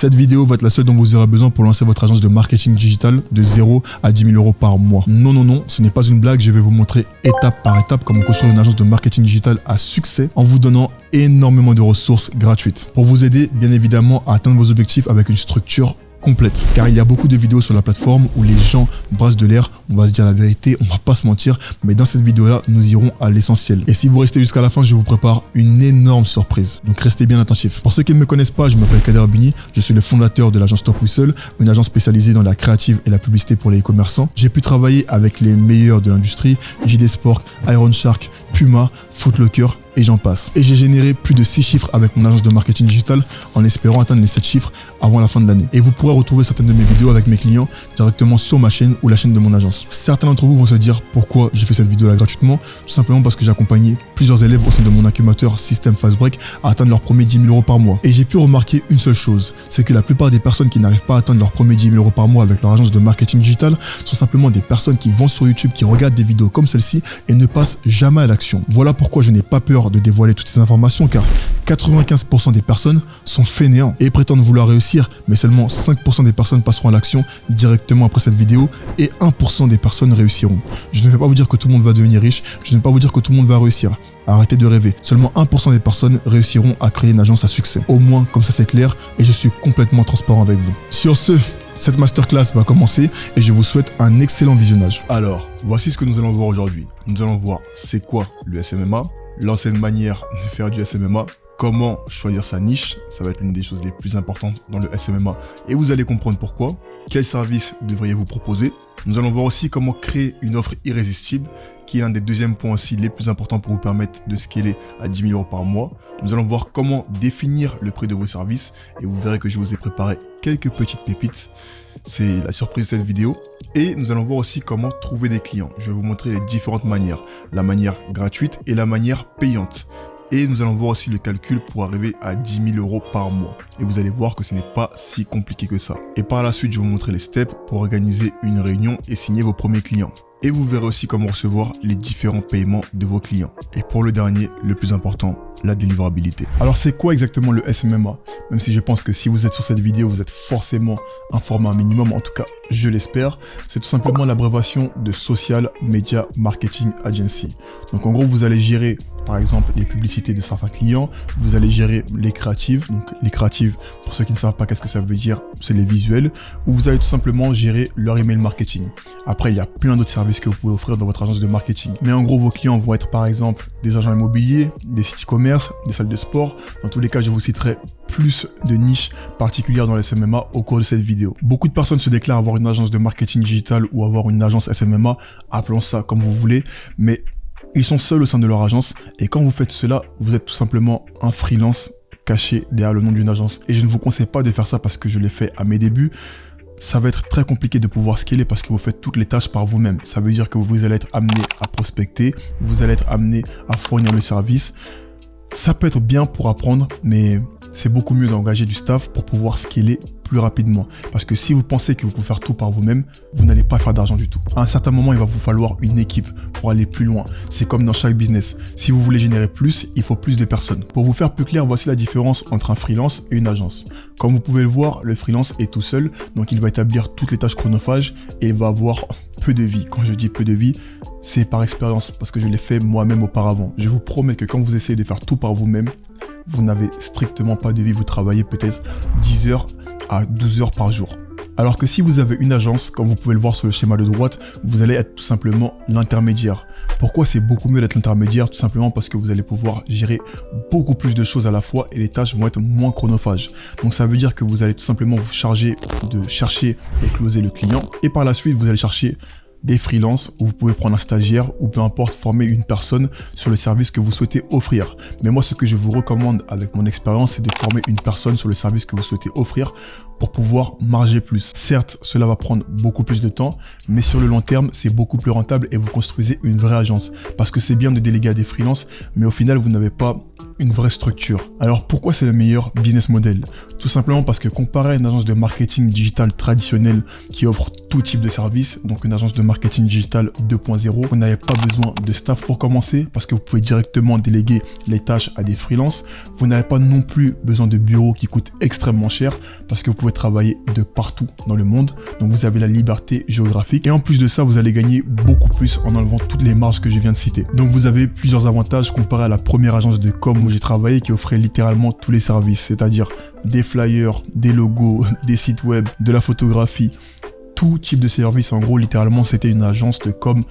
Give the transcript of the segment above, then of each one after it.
Cette vidéo va être la seule dont vous aurez besoin pour lancer votre agence de marketing digital de 0 à 10 000 € par mois. Non, non, non, ce n'est pas une blague, je vais vous montrer étape par étape comment construire une agence de marketing digital à succès en vous donnant énormément de ressources gratuites pour vous aider bien évidemment à atteindre vos objectifs avec une structure complète. Car il y a beaucoup de vidéos sur la plateforme où les gens brassent de l'air, on va se dire la vérité, on va pas se mentir, mais dans cette vidéo-là, nous irons à l'essentiel. Et si vous restez jusqu'à la fin, je vous prépare une énorme surprise. Donc restez bien attentifs. Pour ceux qui ne me connaissent pas, je m'appelle Kader Bini, je suis le fondateur de l'agence Top Whistle, une agence spécialisée dans la créative et la publicité pour les e-commerçants. J'ai pu travailler avec les meilleurs de l'industrie, JD Sport, Iron Shark, Puma, Foot Locker, et j'en passe. Et j'ai généré plus de 6 chiffres avec mon agence de marketing digital en espérant atteindre les 7 chiffres avant la fin de l'année. Et vous pourrez retrouver certaines de mes vidéos avec mes clients directement sur ma chaîne ou la chaîne de mon agence. Certains d'entre vous vont se dire pourquoi j'ai fait cette vidéo là gratuitement. Tout simplement parce que j'ai accompagné plusieurs élèves au sein de mon incubateur System Fast Break à atteindre leur premier 10 000 € par mois. Et j'ai pu remarquer une seule chose, c'est que la plupart des personnes qui n'arrivent pas à atteindre leur premier 10 000 € par mois avec leur agence de marketing digital sont simplement des personnes qui vont sur YouTube, qui regardent des vidéos comme celle-ci et ne passent jamais à l'action. Voilà pourquoi je n'ai pas peur de dévoiler toutes ces informations, car 95% des personnes sont fainéants et prétendent vouloir réussir, mais seulement 5% des personnes passeront à l'action directement après cette vidéo et 1% des personnes réussiront. Je ne vais pas vous dire que tout le monde va devenir riche, je ne vais pas vous dire que tout le monde va réussir. Arrêtez de rêver. Seulement 1% des personnes réussiront à créer une agence à succès. Au moins, comme ça c'est clair et je suis complètement transparent avec vous. Sur ce, cette masterclass va commencer et je vous souhaite un excellent visionnage. Alors, voici ce que nous allons voir aujourd'hui. Nous allons voir c'est quoi le SMMA, l'ancienne manière de faire du SMMA, comment choisir sa niche, ça va être l'une des choses les plus importantes dans le SMMA et vous allez comprendre pourquoi, quels services devriez-vous proposer. Nous allons voir aussi comment créer une offre irrésistible, qui est un des deuxièmes points aussi les plus importants pour vous permettre de scaler à 10 000 € par mois. Nous allons voir comment définir le prix de vos services et vous verrez que je vous ai préparé quelques petites pépites. C'est la surprise de cette vidéo. Et nous allons voir aussi comment trouver des clients. Je vais vous montrer les différentes manières, la manière gratuite et la manière payante. Et nous allons voir aussi le calcul pour arriver à 10 000 € par mois. Et vous allez voir que ce n'est pas si compliqué que ça. Et par la suite, je vais vous montrer les steps pour organiser une réunion et signer vos premiers clients. Et vous verrez aussi comment recevoir les différents paiements de vos clients. Et pour le dernier, le plus important, la délivrabilité. Alors c'est quoi exactement le SMMA? Même si je pense que si vous êtes sur cette vidéo, vous êtes forcément informé un minimum, en tout cas je l'espère. C'est tout simplement l'abréviation de Social Media Marketing Agency. Donc en gros vous allez gérer par exemple les publicités de certains clients, vous allez gérer les créatives. Donc les créatives, pour ceux qui ne savent pas qu'est-ce que ça veut dire, c'est les visuels, ou vous allez tout simplement gérer leur email marketing. Après il y a plein d'autres services que vous pouvez offrir dans votre agence de marketing. Mais en gros vos clients vont être par exemple des agents immobiliers, des sites e-commerce, des salles de sport. Dans tous les cas, je vous citerai plus de niches particulières dans le SMMA au cours de cette vidéo. Beaucoup de personnes se déclarent avoir une agence de marketing digital ou avoir une agence SMMA, appelons ça comme vous voulez, mais ils sont seuls au sein de leur agence et quand vous faites cela, vous êtes tout simplement un freelance caché derrière le nom d'une agence. Et je ne vous conseille pas de faire ça parce que je l'ai fait à mes débuts. Ça va être très compliqué de pouvoir scaler parce que vous faites toutes les tâches par vous-même. Ça veut dire que vous allez être amené à prospecter, vous allez être amené à fournir le service. Ça peut être bien pour apprendre, mais c'est beaucoup mieux d'engager du staff pour pouvoir scaler plus rapidement. Parce que si vous pensez que vous pouvez faire tout par vous-même, vous n'allez pas faire d'argent du tout. À un certain moment, il va vous falloir une équipe pour aller plus loin. C'est comme dans chaque business. Si vous voulez générer plus, il faut plus de personnes. Pour vous faire plus clair, voici la différence entre un freelance et une agence. Comme vous pouvez le voir, le freelance est tout seul, donc il va établir toutes les tâches chronophages et il va avoir peu de vie. Quand je dis peu de vie, c'est par expérience parce que je l'ai fait moi-même auparavant. Je vous promets que quand vous essayez de faire tout par vous-même, vous n'avez strictement pas de vie. Vous travaillez peut-être 10 heures à 12 heures par jour. Alors que si vous avez une agence, comme vous pouvez le voir sur le schéma de droite, vous allez être tout simplement l'intermédiaire. Pourquoi c'est beaucoup mieux d'être l'intermédiaire? Tout simplement parce que vous allez pouvoir gérer beaucoup plus de choses à la fois et les tâches vont être moins chronophages. Donc ça veut dire que vous allez tout simplement vous charger de chercher et closer le client. Et par la suite, vous allez chercher des freelances où vous pouvez prendre un stagiaire ou peu importe former une personne sur le service que vous souhaitez offrir. Mais moi ce que je vous recommande avec mon expérience c'est de former une personne sur le service que vous souhaitez offrir pour pouvoir marger plus. Certes, cela va prendre beaucoup plus de temps, mais sur le long terme, c'est beaucoup plus rentable et vous construisez une vraie agence. Parce que c'est bien de déléguer à des freelances, mais au final, vous n'avez pas une vraie structure. Alors pourquoi c'est le meilleur business model? Tout simplement parce que comparé à une agence de marketing digital traditionnelle qui offre tout type de services, donc une agence de marketing digital 2.0, vous n'avez pas besoin de staff pour commencer parce que vous pouvez directement déléguer les tâches à des freelances. Vous n'avez pas non plus besoin de bureaux qui coûtent extrêmement cher parce que vous pouvez travailler de partout dans le monde. Donc vous avez la liberté géographique et en plus de ça, vous allez gagner beaucoup plus en enlevant toutes les marges que je viens de citer. Donc vous avez plusieurs avantages comparé à la première agence de com où j'ai travaillé qui offrait littéralement tous les services, c'est-à-dire des flyers, des logos, des sites web, de la photographie, tout type de service. En gros, littéralement, c'était une agence de com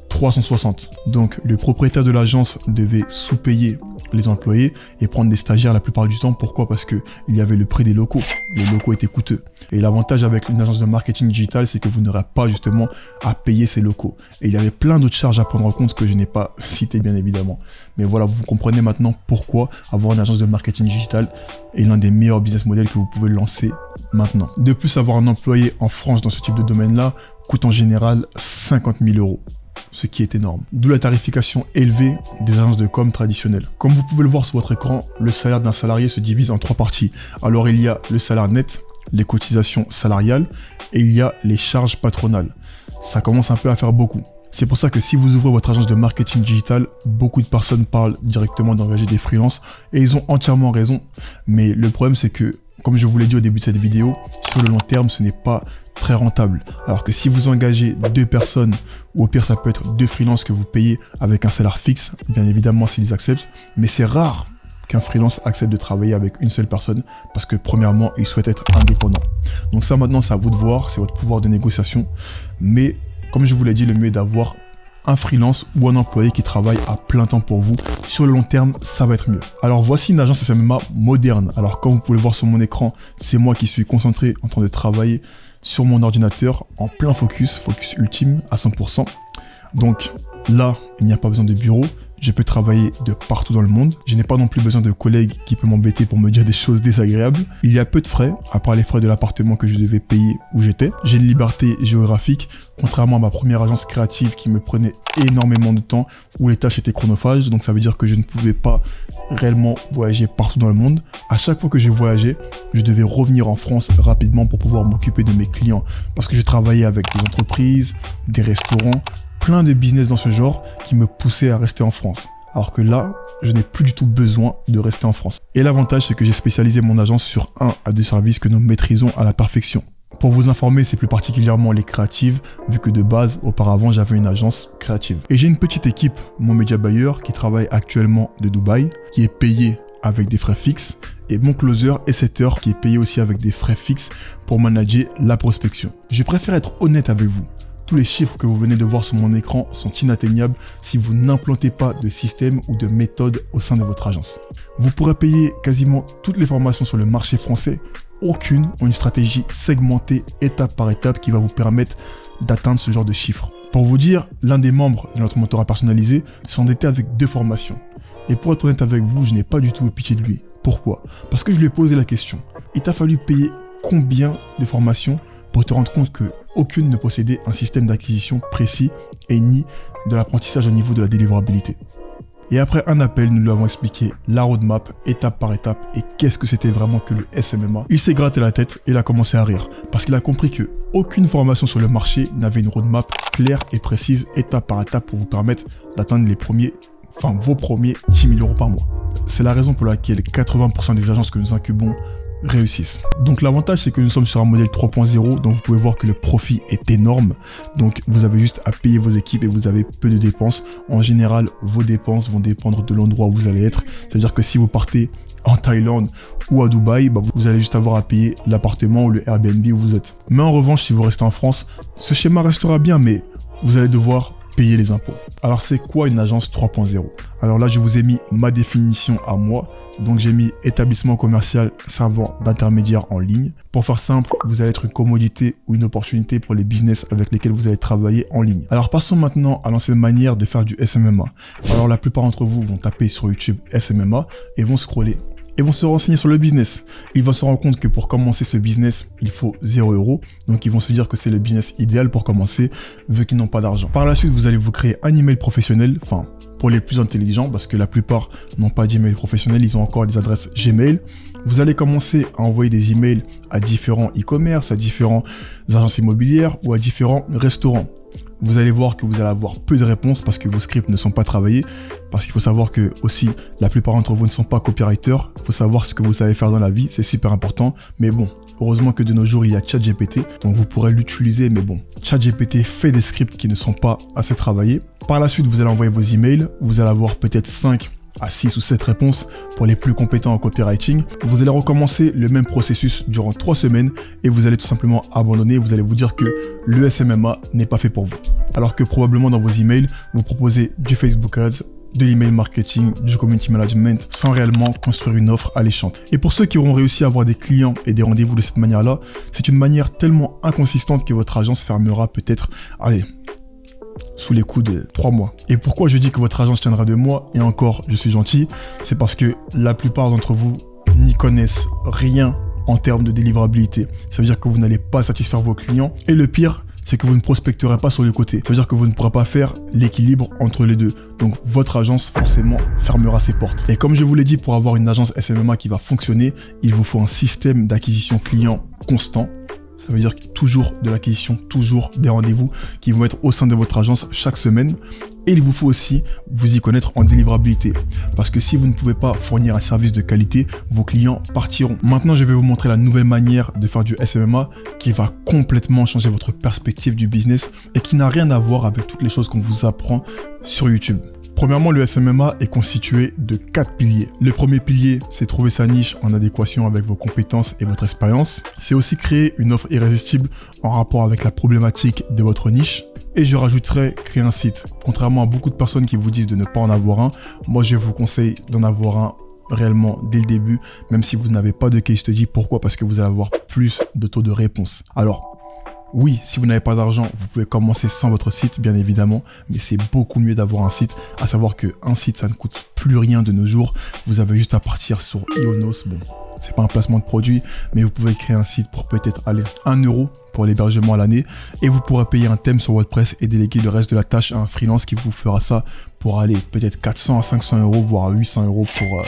360. Donc, le propriétaire de l'agence devait sous-payer les employés et prendre des stagiaires la plupart du temps. Pourquoi? Parce que il y avait le prix des locaux. Les locaux étaient coûteux. Et l'avantage avec une agence de marketing digital, c'est que vous n'aurez pas justement à payer ces locaux. Et il y avait plein d'autres charges à prendre en compte que je n'ai pas citées bien évidemment. Mais voilà, vous comprenez maintenant pourquoi avoir une agence de marketing digital est l'un des meilleurs business models que vous pouvez lancer maintenant. De plus, avoir un employé en France dans ce type de domaine-là coûte en général 50 000 €. Ce qui est énorme. D'où la tarification élevée des agences de com traditionnelles. Comme vous pouvez le voir sur votre écran, le salaire d'un salarié se divise en 3 parties. Alors il y a le salaire net, les cotisations salariales et il y a les charges patronales. Ça commence un peu à faire beaucoup. C'est pour ça que si vous ouvrez votre agence de marketing digital, beaucoup de personnes parlent directement d'engager des freelances et ils ont entièrement raison. Mais le problème c'est que, comme je vous l'ai dit au début de cette vidéo, sur le long terme, ce n'est pas très rentable. Alors que si vous engagez 2 personnes, ou au pire ça peut être 2 freelances que vous payez avec un salaire fixe, bien évidemment s'ils acceptent, mais c'est rare qu'un freelance accepte de travailler avec une seule personne parce que premièrement, il souhaite être indépendant. Donc ça maintenant, c'est à vous de voir, c'est votre pouvoir de négociation. Mais comme je vous l'ai dit, le mieux est d'avoir un freelance ou un employé qui travaille à plein temps pour vous. Sur le long terme, ça va être mieux. Alors voici une agence SMMA moderne. Alors comme vous pouvez le voir sur mon écran, c'est moi qui suis concentré en train de travailler sur mon ordinateur en plein focus ultime à 100%. Donc là, il n'y a pas besoin de bureau. Je peux travailler de partout dans le monde. Je n'ai pas non plus besoin de collègues qui peuvent m'embêter pour me dire des choses désagréables. Il y a peu de frais, à part les frais de l'appartement que je devais payer où j'étais. J'ai une liberté géographique, contrairement à ma première agence créative qui me prenait énormément de temps, où les tâches étaient chronophages. Donc ça veut dire que je ne pouvais pas réellement voyager partout dans le monde. À chaque fois que j'ai voyagé, je devais revenir en France rapidement pour pouvoir m'occuper de mes clients. Parce que je travaillais avec des entreprises, des restaurants, plein de business dans ce genre qui me poussaient à rester en France. Alors que là, je n'ai plus du tout besoin de rester en France. Et l'avantage, c'est que j'ai spécialisé mon agence sur 1 à 2 services que nous maîtrisons à la perfection. Pour vous informer, c'est plus particulièrement les créatives, vu que de base, auparavant, j'avais une agence créative. Et j'ai une petite équipe, mon média buyer, qui travaille actuellement de Dubaï, qui est payé avec des frais fixes, et mon closer et setter qui est payé aussi avec des frais fixes pour manager la prospection. Je préfère être honnête avec vous. Tous les chiffres que vous venez de voir sur mon écran sont inatteignables si vous n'implantez pas de système ou de méthode au sein de votre agence. Vous pourrez payer quasiment toutes les formations sur le marché français, aucune ont une stratégie segmentée étape par étape qui va vous permettre d'atteindre ce genre de chiffres. Pour vous dire, l'un des membres de notre mentorat personnalisé s'est endetté avec 2 formations. Et pour être honnête avec vous, je n'ai pas du tout pitié de lui. Pourquoi? Parce que je lui ai posé la question. Il t'a fallu payer combien de formations pour te rendre compte que aucune ne possédait un système d'acquisition précis et ni de l'apprentissage au niveau de la délivrabilité. Et après un appel, nous lui avons expliqué la roadmap, étape par étape, et qu'est-ce que c'était vraiment que le SMMA. Il s'est gratté la tête et il a commencé à rire, parce qu'il a compris que aucune formation sur le marché n'avait une roadmap claire et précise, étape par étape, pour vous permettre d'atteindre vos premiers 10 000 € par mois. C'est la raison pour laquelle 80% des agences que nous incubons réussissent. Donc l'avantage, c'est que nous sommes sur un modèle 3.0, donc vous pouvez voir que le profit est énorme. Donc vous avez juste à payer vos équipes et vous avez peu de dépenses. En général, vos dépenses vont dépendre de l'endroit où vous allez être. C'est-à-dire que si vous partez en Thaïlande ou à Dubaï, vous allez juste avoir à payer l'appartement ou le Airbnb où vous êtes. Mais en revanche, si vous restez en France, ce schéma restera bien, mais vous allez devoir payer les impôts. Alors c'est quoi une agence 3.0? Alors là, je vous ai mis ma définition à moi. Donc j'ai mis établissement commercial servant d'intermédiaire en ligne. Pour faire simple, vous allez être une commodité ou une opportunité pour les business avec lesquels vous allez travailler en ligne. Alors passons maintenant à l'ancienne manière de faire du SMMA. Alors la plupart d'entre vous vont taper sur YouTube SMMA et vont scroller et vont se renseigner sur le business. Ils vont se rendre compte que pour commencer ce business, il faut 0 €. Donc ils vont se dire que c'est le business idéal pour commencer, vu qu'ils n'ont pas d'argent. Par la suite, vous allez vous créer un email professionnel, enfin pour les plus intelligents, parce que la plupart n'ont pas d'email professionnel, ils ont encore des adresses Gmail. Vous allez commencer à envoyer des emails à différents e-commerce, à différentes agences immobilières ou à différents restaurants. Vous allez voir que vous allez avoir peu de réponses parce que vos scripts ne sont pas travaillés. Parce qu'il faut savoir que aussi, la plupart d'entre vous ne sont pas copywriters. Il faut savoir ce que vous savez faire dans la vie, c'est super important. Mais bon, heureusement que de nos jours, il y a ChatGPT, donc vous pourrez l'utiliser. Mais bon, ChatGPT fait des scripts qui ne sont pas assez travaillés. Par la suite, vous allez envoyer vos emails. Vous allez avoir peut-être 5 à 6 ou 7 réponses pour les plus compétents en copywriting. Vous allez recommencer le même processus durant 3 semaines et vous allez tout simplement abandonner. Vous allez vous dire que le SMMA n'est pas fait pour vous. Alors que probablement dans vos emails, vous proposez du Facebook Ads, de l'email marketing, du community management, sans réellement construire une offre alléchante. Et pour ceux qui auront réussi à avoir des clients et des rendez-vous de cette manière-là, c'est une manière tellement inconsistante que votre agence fermera peut-être, sous les coups de 3 mois. Et pourquoi je dis que votre agence tiendra 2 mois, et encore, je suis gentil, c'est parce que la plupart d'entre vous n'y connaissent rien en termes de délivrabilité. Ça veut dire que vous n'allez pas satisfaire vos clients. Et le pire, c'est que vous ne prospecterez pas sur le côté. Ça veut dire que vous ne pourrez pas faire l'équilibre entre les deux. Donc votre agence forcément fermera ses portes. Et comme je vous l'ai dit, pour avoir une agence SMMA qui va fonctionner, il vous faut un système d'acquisition client constant. Ça veut dire toujours de l'acquisition, toujours des rendez-vous qui vont être au sein de votre agence chaque semaine. Et il vous faut aussi vous y connaître en délivrabilité. Parce que si vous ne pouvez pas fournir un service de qualité, vos clients partiront. Maintenant, je vais vous montrer la nouvelle manière de faire du SMMA qui va complètement changer votre perspective du business et qui n'a rien à voir avec toutes les choses qu'on vous apprend sur YouTube. Premièrement, le SMMA est constitué de 4 piliers. Le premier pilier, c'est trouver sa niche en adéquation avec vos compétences et votre expérience. C'est aussi créer une offre irrésistible en rapport avec la problématique de votre niche. Et je rajouterai créer un site. Contrairement à beaucoup de personnes qui vous disent de ne pas en avoir un, moi je vous conseille d'en avoir un réellement dès le début, même si vous n'avez pas de case study. Pourquoi ? Parce que vous allez avoir plus de taux de réponse. Alors, oui, si vous n'avez pas d'argent, vous pouvez commencer sans votre site, bien évidemment, mais c'est beaucoup mieux d'avoir un site, à savoir qu'un site, ça ne coûte plus rien de nos jours. Vous avez juste à partir sur Ionos. Bon, c'est pas un placement de produit, mais vous pouvez créer un site pour peut-être aller 1 € pour l'hébergement à l'année et vous pourrez payer un thème sur WordPress et déléguer le reste de la tâche à un freelance qui vous fera ça pour aller peut-être 400 à 500 €, voire 800 € pour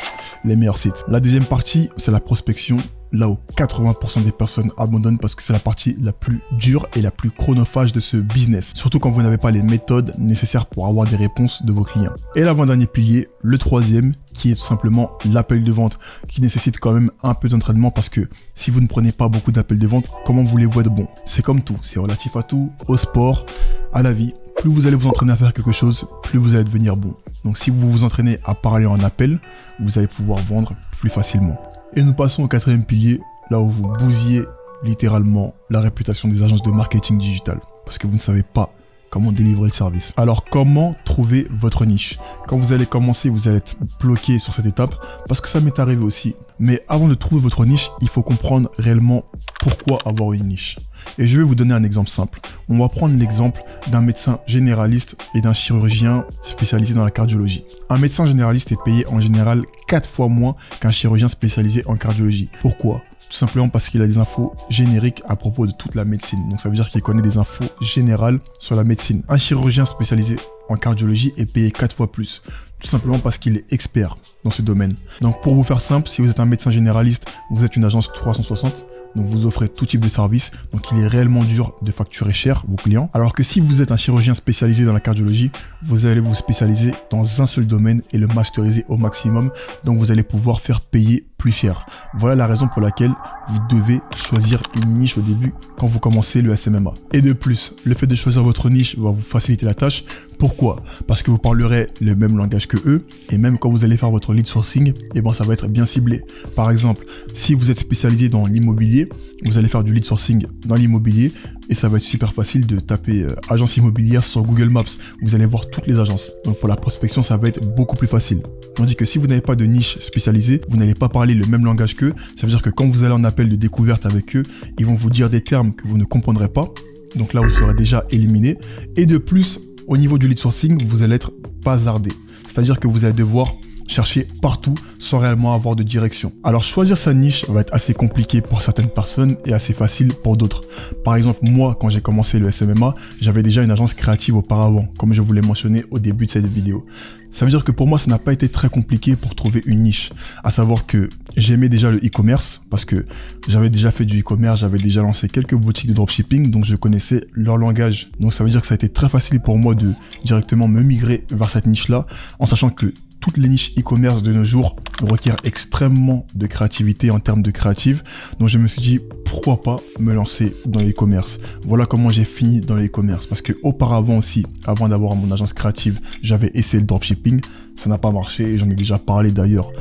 les meilleurs sites. La deuxième partie, c'est la prospection. Là où 80% des personnes abandonnent parce que c'est la partie la plus dure et la plus chronophage de ce business. Surtout quand vous n'avez pas les méthodes nécessaires pour avoir des réponses de vos clients. Et l'avant-dernier pilier, le troisième, qui est tout simplement l'appel de vente, qui nécessite quand même un peu d'entraînement parce que si vous ne prenez pas beaucoup d'appels de vente, comment voulez-vous être bon ? C'est comme tout, c'est relatif à tout, au sport, à la vie. Plus vous allez vous entraîner à faire quelque chose, plus vous allez devenir bon. Donc si vous vous entraînez à parler en appel, vous allez pouvoir vendre plus facilement. Et nous passons au quatrième pilier, là où vous bousillez littéralement la réputation des agences de marketing digital. Parce que vous ne savez pas comment délivrer le service. Alors comment trouver votre niche ? Quand vous allez commencer, vous allez être bloqué sur cette étape, parce que ça m'est arrivé aussi. Mais avant de trouver votre niche, il faut comprendre réellement pourquoi avoir une niche. Et je vais vous donner un exemple simple. On va prendre l'exemple d'un médecin généraliste et d'un chirurgien spécialisé dans la cardiologie. Un médecin généraliste est payé en général 4 fois moins qu'un chirurgien spécialisé en cardiologie. Pourquoi ? Tout simplement parce qu'il a des infos génériques à propos de toute la médecine. Donc ça veut dire qu'il connaît des infos générales sur la médecine. Un chirurgien spécialisé en cardiologie est payé 4 fois plus. Tout simplement parce qu'il est expert dans ce domaine. Donc pour vous faire simple, si vous êtes un médecin généraliste, vous êtes une agence 360, donc vous offrez tout type de service, donc il est réellement dur de facturer cher vos clients. Alors que si vous êtes un chirurgien spécialisé dans la cardiologie, vous allez vous spécialiser dans un seul domaine et le masteriser au maximum, donc vous allez pouvoir faire payer plus cher. Voilà la raison pour laquelle vous devez choisir une niche au début quand vous commencez le SMMA. Et de plus, le fait de choisir votre niche va vous faciliter la tâche. Pourquoi ? Parce que vous parlerez le même langage que eux et même quand vous allez faire votre lead sourcing, ça va être bien ciblé. Par exemple, si vous êtes spécialisé dans l'immobilier, vous allez faire du lead sourcing dans l'immobilier et ça va être super facile de taper agence immobilière sur Google Maps. Vous allez voir toutes les agences. Donc pour la prospection, ça va être beaucoup plus facile. Tandis que si vous n'avez pas de niche spécialisée, vous n'allez pas parler le même langage qu'eux. Ça veut dire que quand vous allez en appel de découverte avec eux, ils vont vous dire des termes que vous ne comprendrez pas. Donc là, vous serez déjà éliminé. Et de plus, au niveau du lead sourcing, vous allez être bazardé. C'est-à-dire que vous allez devoir chercher partout sans réellement avoir de direction. Alors choisir sa niche va être assez compliqué pour certaines personnes et assez facile pour d'autres. Par exemple, moi, quand j'ai commencé le SMMA, j'avais déjà une agence créative auparavant, comme je vous l'ai mentionné au début de cette vidéo. Ça veut dire que pour moi, ça n'a pas été très compliqué pour trouver une niche. À savoir que j'aimais déjà le e-commerce parce que j'avais déjà fait du e-commerce, j'avais déjà lancé quelques boutiques de dropshipping, donc je connaissais leur langage. Donc ça veut dire que ça a été très facile pour moi de directement me migrer vers cette niche-là, en sachant que toutes les niches e-commerce de nos jours requièrent extrêmement de créativité en termes de créative. Donc je me suis dit, pourquoi pas me lancer dans l'e-commerce. Voilà comment j'ai fini dans l'e-commerce. Parce que auparavant aussi, avant d'avoir mon agence créative, j'avais essayé le dropshipping. Ça n'a pas marché et j'en ai déjà parlé d'ailleurs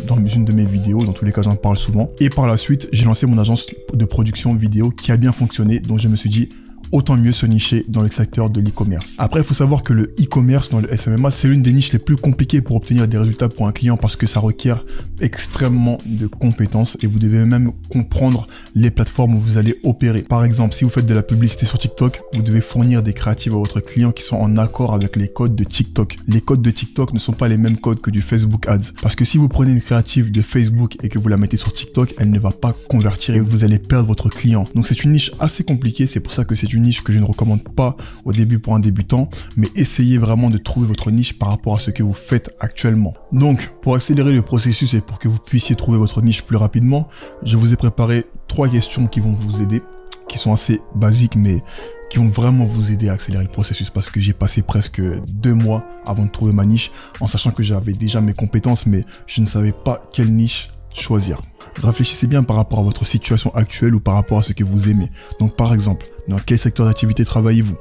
dans une de mes vidéos. Dans tous les cas, j'en parle souvent. Et par la suite, j'ai lancé mon agence de production vidéo qui a bien fonctionné. Donc je me suis dit, autant mieux se nicher dans le secteur de l'e-commerce. Après, il faut savoir que le e-commerce dans le SMMA, c'est l'une des niches les plus compliquées pour obtenir des résultats pour un client parce que ça requiert extrêmement de compétences et vous devez même comprendre les plateformes où vous allez opérer. Par exemple, si vous faites de la publicité sur TikTok, vous devez fournir des créatives à votre client qui sont en accord avec les codes de TikTok. Les codes de TikTok ne sont pas les mêmes codes que du Facebook Ads. Parce que si vous prenez une créative de Facebook et que vous la mettez sur TikTok, elle ne va pas convertir et vous allez perdre votre client. Donc c'est une niche assez compliquée, c'est pour ça que c'est une niche que je ne recommande pas au début pour un débutant, mais essayez vraiment de trouver votre niche par rapport à ce que vous faites actuellement. Donc, pour accélérer le processus et pour que vous puissiez trouver votre niche plus rapidement, je vous ai préparé 3 questions qui vont vous aider, qui sont assez basiques, mais qui vont vraiment vous aider à accélérer le processus parce que j'ai passé presque 2 mois avant de trouver ma niche, en sachant que j'avais déjà mes compétences, mais je ne savais pas quelle niche choisir. Réfléchissez bien par rapport à votre situation actuelle ou par rapport à ce que vous aimez. Donc par exemple, dans quel secteur d'activité travaillez-vous ?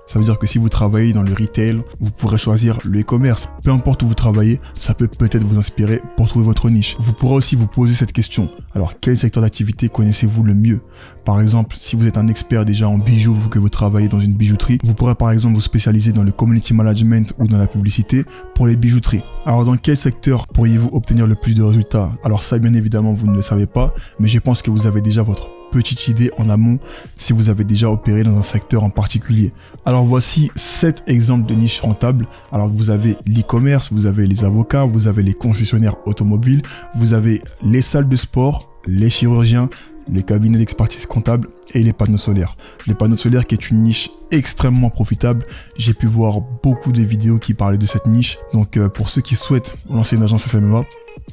Ça veut dire que si vous travaillez dans le retail, vous pourrez choisir le e-commerce. Peu importe où vous travaillez, ça peut peut-être vous inspirer pour trouver votre niche. Vous pourrez aussi vous poser cette question. Alors, quel secteur d'activité connaissez-vous le mieux ? Par exemple, si vous êtes un expert déjà en bijoux, vous que vous travaillez dans une bijouterie, vous pourrez par exemple vous spécialiser dans le community management ou dans la publicité pour les bijouteries. Alors, dans quel secteur pourriez-vous obtenir le plus de résultats ? Alors ça, bien évidemment, vous ne le savez pas, mais je pense que vous avez déjà votre petite idée en amont si vous avez déjà opéré dans un secteur en particulier. Alors voici 7 exemples de niches rentables. Alors vous avez l'e-commerce, vous avez les avocats, vous avez les concessionnaires automobiles, vous avez les salles de sport, les chirurgiens, les cabinets d'expertise comptable et les panneaux solaires. Les panneaux solaires qui est une niche extrêmement profitable. J'ai pu voir beaucoup de vidéos qui parlaient de cette niche. Donc pour ceux qui souhaitent lancer une agence SMMA,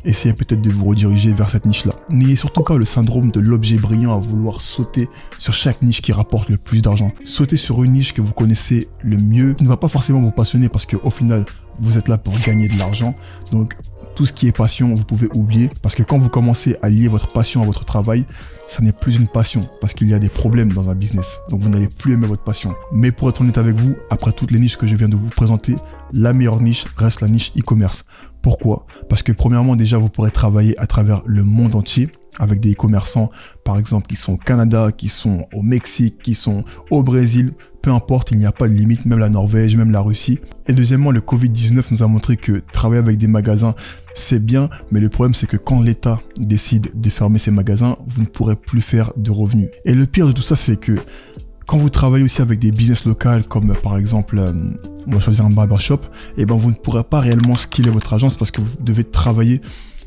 essayez peut-être de vous rediriger vers cette niche-là. N'ayez surtout pas le syndrome de l'objet brillant à vouloir sauter sur chaque niche qui rapporte le plus d'argent. Sautez sur une niche que vous connaissez le mieux, qui ne va pas forcément vous passionner parce qu'au final, vous êtes là pour gagner de l'argent. Donc, tout ce qui est passion, vous pouvez oublier parce que quand vous commencez à lier votre passion à votre travail, ça n'est plus une passion parce qu'il y a des problèmes dans un business. Donc, vous n'allez plus aimer votre passion. Mais pour être honnête avec vous, après toutes les niches que je viens de vous présenter, la meilleure niche reste la niche e-commerce. Pourquoi ? Parce que premièrement, déjà, vous pourrez travailler à travers le monde entier avec des e-commerçants, par exemple, qui sont au Canada, qui sont au Mexique, qui sont au Brésil. Peu importe, il n'y a pas de limite, même la Norvège, même la Russie. Et deuxièmement, le Covid-19 nous a montré que travailler avec des magasins, c'est bien, mais le problème, c'est que quand l'État décide de fermer ses magasins, vous ne pourrez plus faire de revenus. Et le pire de tout ça, c'est que quand vous travaillez aussi avec des business locales, comme par exemple, on va choisir un barbershop, et ben vous ne pourrez pas réellement scaler votre agence parce que vous devez travailler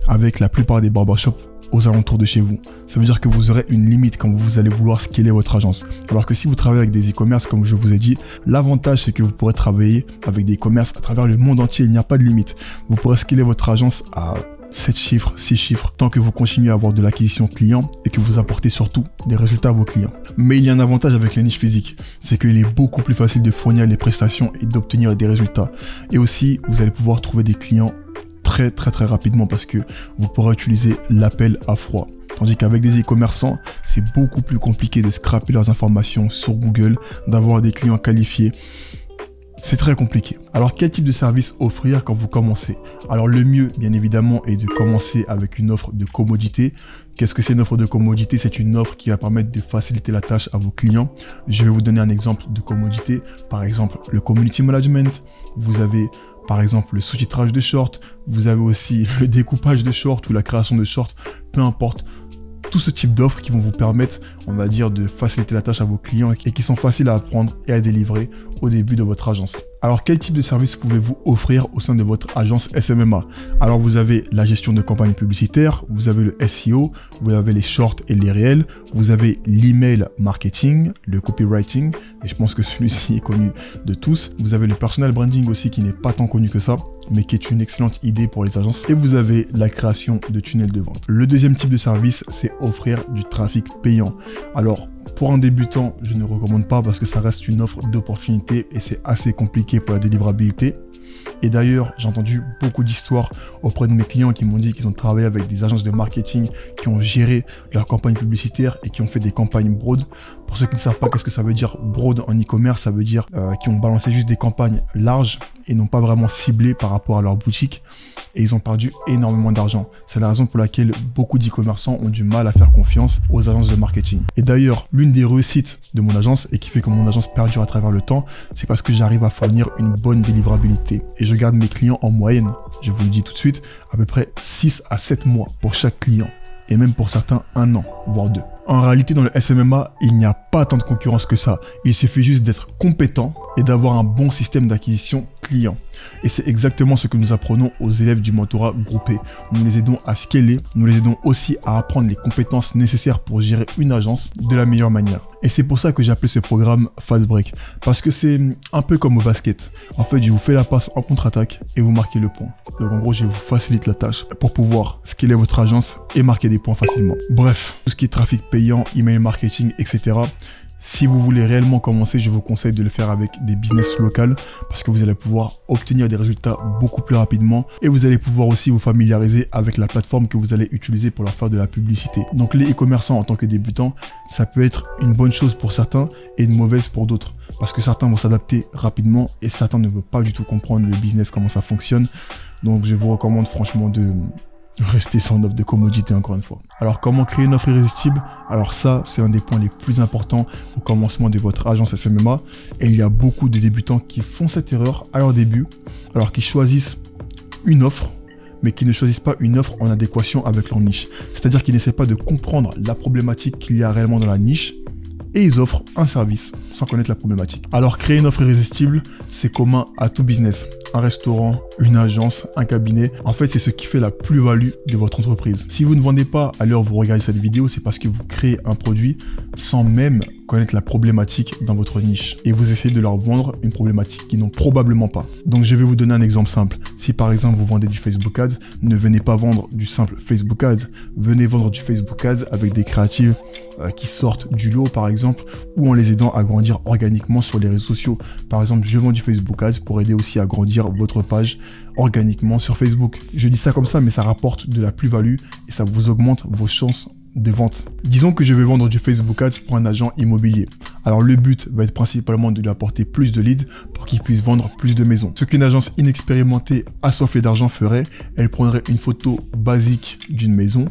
avec la plupart des barbershops aux alentours de chez vous. Ça veut dire que vous aurez une limite quand vous allez vouloir scaler votre agence. Alors que si vous travaillez avec des e-commerce, comme je vous ai dit, l'avantage c'est que vous pourrez travailler avec des e-commerce à travers le monde entier, il n'y a pas de limite. Vous pourrez scaler votre agence à 7 chiffres, 6 chiffres, tant que vous continuez à avoir de l'acquisition client et que vous apportez surtout des résultats à vos clients. Mais il y a un avantage avec les niches physiques, c'est qu'il est beaucoup plus facile de fournir les prestations et d'obtenir des résultats. Et aussi, vous allez pouvoir trouver des clients très rapidement parce que vous pourrez utiliser l'appel à froid. Tandis qu'avec des e-commerçants, c'est beaucoup plus compliqué de scraper leurs informations sur Google, d'avoir des clients qualifiés. C'est très compliqué. Alors, quel type de service offrir quand vous commencez ? Alors, le mieux, bien évidemment, est de commencer avec une offre de commodité. Qu'est-ce que c'est une offre de commodité ? C'est une offre qui va permettre de faciliter la tâche à vos clients. Je vais vous donner un exemple de commodité. Par exemple, le community management. Vous avez, par exemple, le sous-titrage de shorts. Vous avez aussi le découpage de shorts ou la création de shorts. Peu importe. Tout ce type d'offres qui vont vous permettre, on va dire, de faciliter la tâche à vos clients et qui sont faciles à apprendre et à délivrer au début de votre agence. Alors, quel type de service pouvez-vous offrir au sein de votre agence SMMA? Alors, vous avez la gestion de campagnes publicitaires, vous avez le SEO, vous avez les shorts et les réels, vous avez l'email marketing, le copywriting, et je pense que celui-ci est connu de tous. Vous avez le personal branding aussi qui n'est pas tant connu que ça, mais qui est une excellente idée pour les agences. Et vous avez la création de tunnels de vente. Le deuxième type de service, c'est offrir du trafic payant. Alors, pour un débutant, je ne recommande pas parce que ça reste une offre d'opportunité et c'est assez compliqué pour la délivrabilité. Et d'ailleurs, j'ai entendu beaucoup d'histoires auprès de mes clients qui m'ont dit qu'ils ont travaillé avec des agences de marketing qui ont géré leurs campagnes publicitaires et qui ont fait des campagnes broad. Pour ceux qui ne savent pas qu'est-ce que ça veut dire broad en e-commerce, ça veut dire qu'ils ont balancé juste des campagnes larges et n'ont pas vraiment ciblé par rapport à leur boutique. Et ils ont perdu énormément d'argent. C'est la raison pour laquelle beaucoup d'e-commerçants ont du mal à faire confiance aux agences de marketing. Et d'ailleurs, l'une des réussites de mon agence et qui fait que mon agence perdure à travers le temps, c'est parce que j'arrive à fournir une bonne délivrabilité. Et je garde mes clients en moyenne, je vous le dis tout de suite, à peu près 6 à 7 mois pour chaque client. Et même pour certains, 1 an, voire 2. En réalité, dans le SMMA, il n'y a pas tant de concurrence que ça. Il suffit juste d'être compétent et d'avoir un bon système d'acquisition client. Et c'est exactement ce que nous apprenons aux élèves du mentorat groupé. Nous les aidons à scaler, nous les aidons aussi à apprendre les compétences nécessaires pour gérer une agence de la meilleure manière. Et c'est pour ça que j'ai appelé ce programme Fast Break. Parce que c'est un peu comme au basket. En fait, je vous fais la passe en contre-attaque et vous marquez le point. Donc en gros, je vous facilite la tâche pour pouvoir scaler votre agence et marquer des points facilement. Bref, tout ce qui est trafic payant, email marketing, etc. Si vous voulez réellement commencer, je vous conseille de le faire avec des business locales parce que vous allez pouvoir obtenir des résultats beaucoup plus rapidement et vous allez pouvoir aussi vous familiariser avec la plateforme que vous allez utiliser pour leur faire de la publicité. Donc les e-commerçants en tant que débutants, ça peut être une bonne chose pour certains et une mauvaise pour d'autres parce que certains vont s'adapter rapidement et certains ne veulent pas du tout comprendre le business, comment ça fonctionne. Donc je vous recommande franchement de rester sans offre de commodité encore une fois. Alors comment créer une offre irrésistible? Alors ça, c'est un des points les plus importants au commencement de votre agence SMMA. Et il y a beaucoup de débutants qui font cette erreur à leur début, alors qu'ils choisissent une offre, mais qui ne choisissent pas une offre en adéquation avec leur niche. C'est-à-dire qu'ils n'essaient pas de comprendre la problématique qu'il y a réellement dans la niche, et ils offrent un service sans connaître la problématique. Alors créer une offre irrésistible, c'est commun à tout business. Un restaurant, une agence, un cabinet. En fait, c'est ce qui fait la plus-value de votre entreprise. Si vous ne vendez pas à l'heure où vous regardez cette vidéo, c'est parce que vous créez un produit sans même connaître la problématique dans votre niche. Et vous essayez de leur vendre une problématique qu'ils n'ont probablement pas. Donc je vais vous donner un exemple simple. Si par exemple vous vendez du Facebook Ads, ne venez pas vendre du simple Facebook Ads. Venez vendre du Facebook Ads avec des créatives qui sortent du lot par exemple, ou en les aidant à grandir organiquement sur les réseaux sociaux. Par exemple, je vends du Facebook Ads pour aider aussi à grandir votre page organiquement sur Facebook. Je dis ça comme ça, mais ça rapporte de la plus-value et ça vous augmente vos chances de vente. Disons que je vais vendre du Facebook Ads pour un agent immobilier. Alors le but va être principalement de lui apporter plus de leads pour qu'il puisse vendre plus de maisons. Ce qu'une agence inexpérimentée assoiffée d'argent ferait, elle prendrait une photo basique d'une maison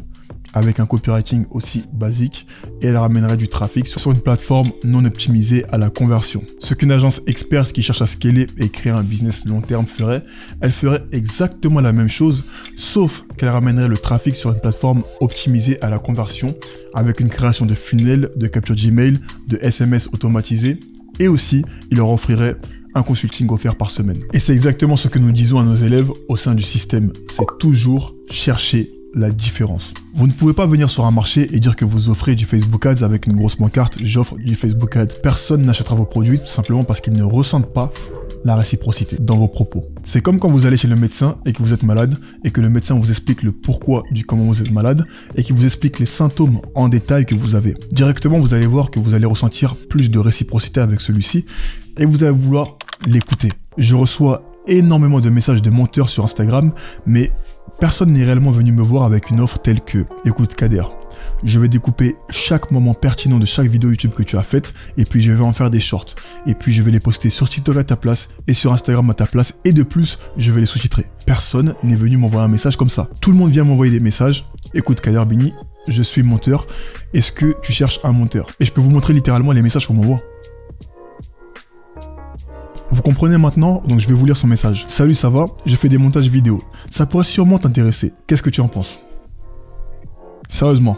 avec un copywriting aussi basique et elle ramènerait du trafic sur une plateforme non optimisée à la conversion. Ce qu'une agence experte qui cherche à scaler et créer un business long terme ferait, elle ferait exactement la même chose, sauf qu'elle ramènerait le trafic sur une plateforme optimisée à la conversion avec une création de funnels, de capture Gmail, de SMS automatisés et aussi il leur offrirait un consulting offert par semaine. Et c'est exactement ce que nous disons à nos élèves au sein du système, c'est toujours chercher la différence. Vous ne pouvez pas venir sur un marché et dire que vous offrez du Facebook Ads avec une grosse pancarte, j'offre du Facebook Ads. Personne n'achètera vos produits tout simplement parce qu'ils ne ressentent pas la réciprocité dans vos propos. C'est comme quand vous allez chez le médecin et que vous êtes malade et que le médecin vous explique le pourquoi du comment vous êtes malade et qu'il vous explique les symptômes en détail que vous avez. Directement, vous allez voir que vous allez ressentir plus de réciprocité avec celui-ci et vous allez vouloir l'écouter. Je reçois énormément de messages de menteurs sur Instagram, mais personne n'est réellement venu me voir avec une offre telle que « Écoute Kader, je vais découper chaque moment pertinent de chaque vidéo YouTube que tu as faite et puis je vais en faire des shorts. Et puis je vais les poster sur TikTok à ta place et sur Instagram à ta place et de plus, je vais les sous-titrer. » Personne n'est venu m'envoyer un message comme ça. Tout le monde vient m'envoyer des messages « Écoute Kader Bini, je suis monteur. Est-ce que tu cherches un monteur ?» Et je peux vous montrer littéralement les messages qu'on m'envoie. Vous comprenez maintenant, donc je vais vous lire son message. « Salut, ça va? Je fais des montages vidéo. Ça pourrait sûrement t'intéresser. Qu'est-ce que tu en penses? » Sérieusement.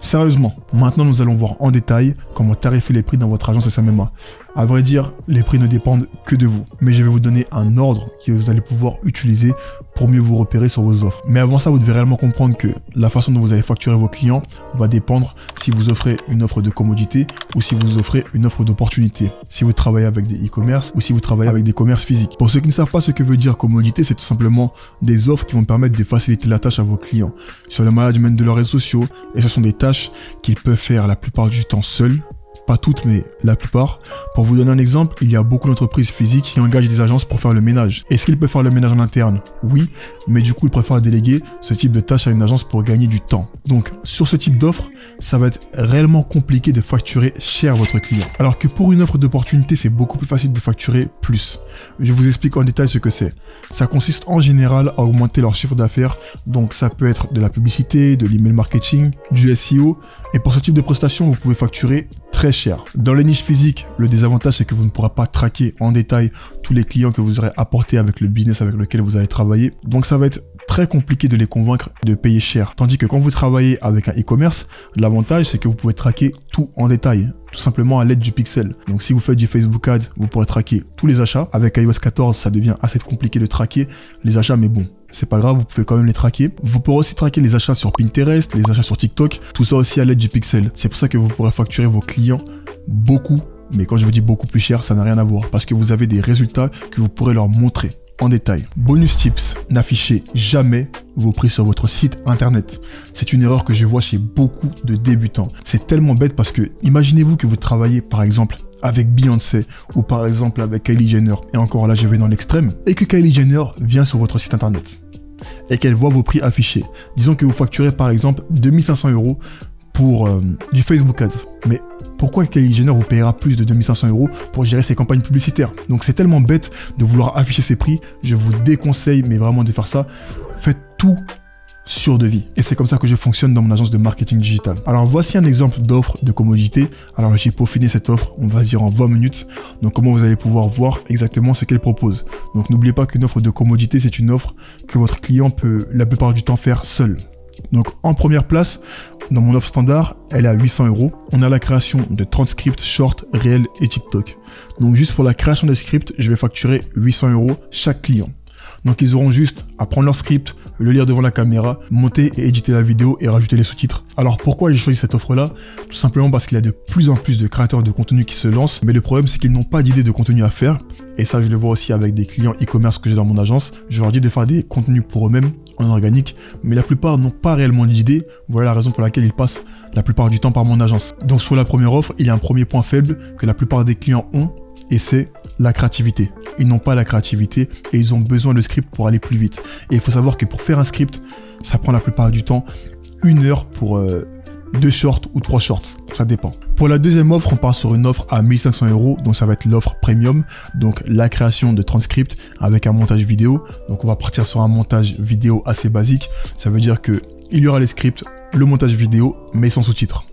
Sérieusement. Maintenant, nous allons voir en détail comment tarifer les prix dans votre agence SMMA. À vrai dire, les prix ne dépendent que de vous. Mais je vais vous donner un ordre que vous allez pouvoir utiliser pour mieux vous repérer sur vos offres. Mais avant ça, vous devez réellement comprendre que la façon dont vous allez facturer vos clients va dépendre si vous offrez une offre de commodité ou si vous offrez une offre d'opportunité. Si vous travaillez avec des e-commerce ou si vous travaillez avec des commerces physiques. Pour ceux qui ne savent pas ce que veut dire commodité, c'est tout simplement des offres qui vont permettre de faciliter la tâche à vos clients sur le management de leurs réseaux sociaux. Et ce sont des tâches qu'ils peuvent faire la plupart du temps seuls. Pas toutes, mais la plupart. Pour vous donner un exemple, il y a beaucoup d'entreprises physiques qui engagent des agences pour faire le ménage. Est-ce qu'ils peuvent faire le ménage en interne? Oui, mais du coup, ils préfèrent déléguer ce type de tâche à une agence pour gagner du temps. Donc, sur ce type d'offre, ça va être réellement compliqué de facturer cher votre client. Alors que pour une offre d'opportunité, c'est beaucoup plus facile de facturer plus. Je vous explique en détail ce que c'est. Ça consiste en général à augmenter leur chiffre d'affaires. Donc, ça peut être de la publicité, de l'email marketing, du SEO. Et pour ce type de prestations, vous pouvez facturer très cher. Dans les niches physiques, le désavantage, c'est que vous ne pourrez pas traquer en détail tous les clients que vous aurez apportés avec le business avec lequel vous allez travailler. Donc, ça va être très compliqué de les convaincre de payer cher. Tandis que quand vous travaillez avec un e-commerce, l'avantage, c'est que vous pouvez traquer tout en détail, tout simplement à l'aide du pixel. Donc, si vous faites du Facebook Ads, vous pourrez traquer tous les achats. Avec iOS 14, ça devient assez compliqué de traquer les achats, mais bon, c'est pas grave, vous pouvez quand même les traquer. Vous pourrez aussi traquer les achats sur Pinterest, les achats sur TikTok, tout ça aussi à l'aide du pixel. C'est pour ça que vous pourrez facturer vos clients beaucoup, mais quand je vous dis beaucoup plus cher, ça n'a rien à voir, parce que vous avez des résultats que vous pourrez leur montrer en détail. Bonus tips, n'affichez jamais vos prix sur votre site internet. C'est une erreur que je vois chez beaucoup de débutants. C'est tellement bête parce que imaginez-vous que vous travaillez par exemple avec Beyoncé ou par exemple avec Kylie Jenner, et encore là je vais dans l'extrême, et que Kylie Jenner vient sur votre site internet et qu'elle voit vos prix affichés. Disons que vous facturez par exemple 2500 € pour du Facebook Ads. Mais pourquoi Kylie Jenner vous paiera plus de 2500 € pour gérer ses campagnes publicitaires? Donc c'est tellement bête de vouloir afficher ses prix. Je vous déconseille mais vraiment de faire ça. Faites tout sur devis. Et c'est comme ça que je fonctionne dans mon agence de marketing digital. Alors voici un exemple d'offre de commodité. Alors j'ai peaufiné cette offre, on va dire en 20 minutes. Donc comment vous allez pouvoir voir exactement ce qu'elle propose. Donc n'oubliez pas qu'une offre de commodité, c'est une offre que votre client peut la plupart du temps faire seul. Donc en première place, dans mon offre standard, elle est à 800 €. On a la création de 30 scripts, short, réel et TikTok. Donc juste pour la création des scripts, je vais facturer 800 € chaque client. Donc ils auront juste à prendre leur script, le lire devant la caméra, monter et éditer la vidéo et rajouter les sous-titres. Alors pourquoi j'ai choisi cette offre-là? Tout simplement parce qu'il y a de plus en plus de créateurs de contenu qui se lancent, mais le problème c'est qu'ils n'ont pas d'idée de contenu à faire. Et ça je le vois aussi avec des clients e-commerce que j'ai dans mon agence. Je leur dis de faire des contenus pour eux-mêmes en organique, mais la plupart n'ont pas réellement d'idée. Voilà la raison pour laquelle ils passent la plupart du temps par mon agence. Donc sur la première offre, il y a un premier point faible que la plupart des clients ont, et c'est la créativité. Ils n'ont pas la créativité et ils ont besoin de script pour aller plus vite. Et il faut savoir que pour faire un script, ça prend la plupart du temps 1 heure pour 2 shorts ou 3 shorts. Ça dépend. Pour la deuxième offre, on part sur une offre à 1500 €. Donc ça va être l'offre premium. Donc la création de 30 scripts avec un montage vidéo. Donc on va partir sur un montage vidéo assez basique. Ça veut dire que il y aura les scripts, le montage vidéo, mais sans sous-titres.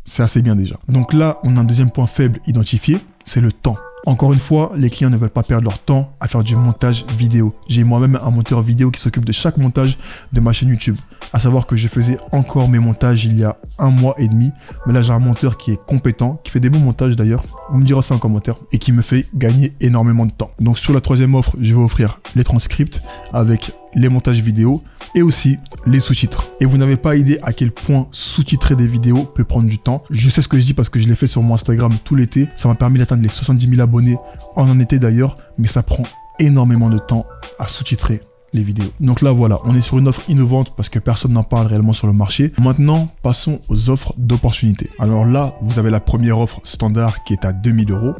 C'est assez bien déjà. Donc là, on a un deuxième point faible identifié, c'est le temps. Encore une fois, les clients ne veulent pas perdre leur temps à faire du montage vidéo. J'ai moi-même un monteur vidéo qui s'occupe de chaque montage de ma chaîne YouTube. À savoir que je faisais encore mes montages il y a 1 mois et demi. Mais là, j'ai un monteur qui est compétent, qui fait des bons montages d'ailleurs. Vous me direz ça en commentaire. Et qui me fait gagner énormément de temps. Donc sur la troisième offre, je vais offrir les transcripts avec les montages vidéo et aussi les sous-titres. Et vous n'avez pas idée à quel point sous-titrer des vidéos peut prendre du temps. Je sais ce que je dis parce que je l'ai fait sur mon Instagram tout l'été. Ça m'a permis d'atteindre les 70 000 abonnés en un été d'ailleurs, mais ça prend énormément de temps à sous-titrer les vidéos. Donc là voilà, on est sur une offre innovante parce que personne n'en parle réellement sur le marché. Maintenant, passons aux offres d'opportunité. Alors là, vous avez la première offre standard qui est à 2000 €.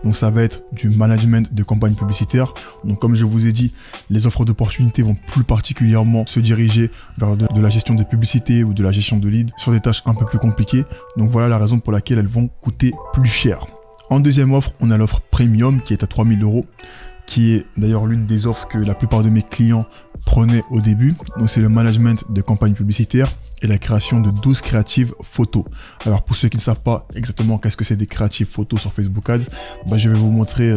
Donc ça va être du management de campagne publicitaire. Donc comme je vous ai dit, les offres d'opportunité vont plus particulièrement se diriger vers de la gestion de publicité ou de la gestion de leads sur des tâches un peu plus compliquées. Donc voilà la raison pour laquelle elles vont coûter plus cher. En deuxième offre, on a l'offre premium qui est à 3000 €. Qui est d'ailleurs l'une des offres que la plupart de mes clients prenaient au début. Donc c'est le management de campagne publicitaire et la création de 12 créatives photos. Alors pour ceux qui ne savent pas exactement qu'est-ce que c'est des créatives photos sur Facebook Ads, je vais vous montrer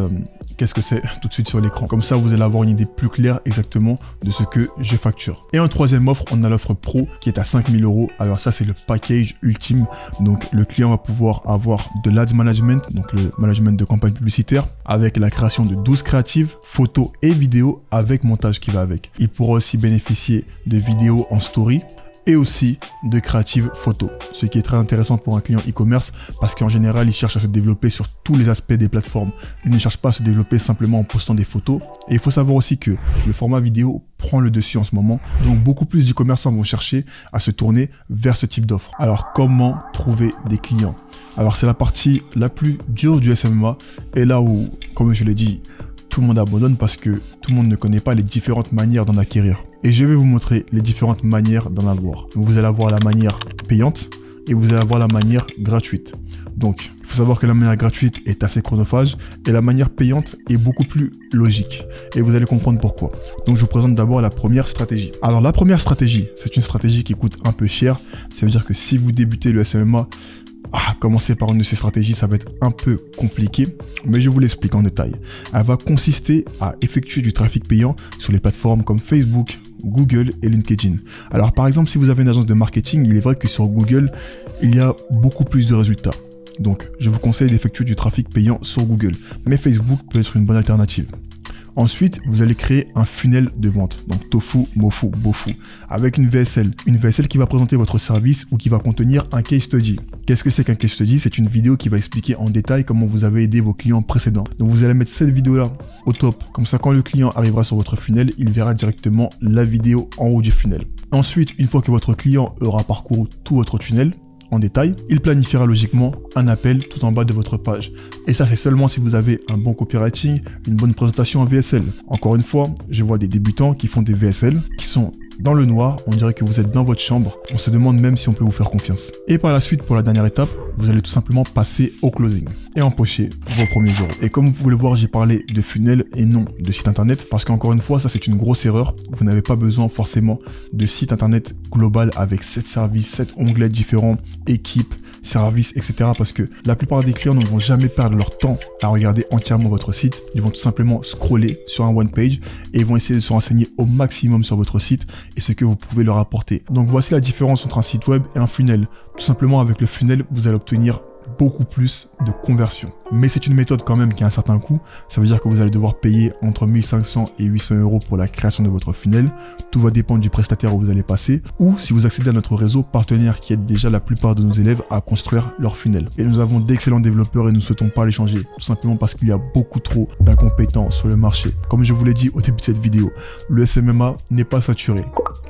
qu'est-ce que c'est tout de suite sur l'écran. Comme ça, vous allez avoir une idée plus claire exactement de ce que je facture. Et en troisième offre, on a l'offre Pro qui est à 5 000 €. Alors ça, c'est le package ultime. Donc le client va pouvoir avoir de l'Ads Management, donc le management de campagne publicitaire, avec la création de 12 créatives, photos et vidéos avec montage qui va avec. Il pourra aussi bénéficier de vidéos en story et aussi de créatives photos, ce qui est très intéressant pour un client e-commerce parce qu'en général, il cherche à se développer sur tous les aspects des plateformes. Il ne cherche pas à se développer simplement en postant des photos. Et il faut savoir aussi que le format vidéo prend le dessus en ce moment. Donc, beaucoup plus d'e-commerçants vont chercher à se tourner vers ce type d'offre. Alors, comment trouver des clients? Alors, c'est la partie la plus dure du SMMA et là où, comme je l'ai dit, tout le monde abandonne parce que tout le monde ne connaît pas les différentes manières d'en acquérir. Et je vais vous montrer les différentes manières d'en avoir. Donc, vous allez avoir la manière payante et vous allez avoir la manière gratuite. Donc, il faut savoir que la manière gratuite est assez chronophage et la manière payante est beaucoup plus logique. Et vous allez comprendre pourquoi. Donc, je vous présente d'abord la première stratégie. Alors, la première stratégie, c'est une stratégie qui coûte un peu cher. Ça veut dire que si vous débutez le SMMA, commencer par une de ces stratégies, ça va être un peu compliqué, mais je vous l'explique en détail. Elle va consister à effectuer du trafic payant sur les plateformes comme Facebook, Google et LinkedIn. Alors par exemple, si vous avez une agence de marketing, il est vrai que sur Google, il y a beaucoup plus de résultats. Donc, je vous conseille d'effectuer du trafic payant sur Google, mais Facebook peut être une bonne alternative. Ensuite, vous allez créer un funnel de vente, donc tofu, mofu, bofu, avec une VSL. Une VSL qui va présenter votre service ou qui va contenir un case study. Qu'est-ce que c'est qu'un case study? C'est une vidéo qui va expliquer en détail comment vous avez aidé vos clients précédents. Donc vous allez mettre cette vidéo-là au top. Comme ça, quand le client arrivera sur votre funnel, il verra directement la vidéo en haut du funnel. Ensuite, une fois que votre client aura parcouru tout votre tunnel, en détail, il planifiera logiquement un appel tout en bas de votre page. Et ça, c'est seulement si vous avez un bon copywriting, une bonne présentation en VSL. Encore une fois, je vois des débutants qui font des VSL, qui sont dans le noir, on dirait que vous êtes dans votre chambre. On se demande même si on peut vous faire confiance. Et par la suite, pour la dernière étape, vous allez tout simplement passer au closing et empocher vos premiers euros. Et comme vous pouvez le voir, j'ai parlé de funnel et non de site internet parce qu'encore une fois, ça c'est une grosse erreur. Vous n'avez pas besoin forcément de site internet global avec 7 services, 7 onglets différents, équipes, services, etc. Parce que la plupart des clients ne vont jamais perdre leur temps à regarder entièrement votre site. Ils vont tout simplement scroller sur un one page et ils vont essayer de se renseigner au maximum sur votre site et ce que vous pouvez leur apporter. Donc voici la différence entre un site web et un funnel. Tout simplement avec le funnel, vous allez obtenir beaucoup plus de conversion. Mais c'est une méthode quand même qui a un certain coût. Ça veut dire que vous allez devoir payer entre 1500 et 800 € pour la création de votre funnel. Tout va dépendre du prestataire où vous allez passer ou si vous accédez à notre réseau partenaire qui aide déjà la plupart de nos élèves à construire leur funnel. Et nous avons d'excellents développeurs et nous ne souhaitons pas les changer. Tout simplement parce qu'il y a beaucoup trop d'incompétents sur le marché. Comme je vous l'ai dit au début de cette vidéo, le SMMA n'est pas saturé.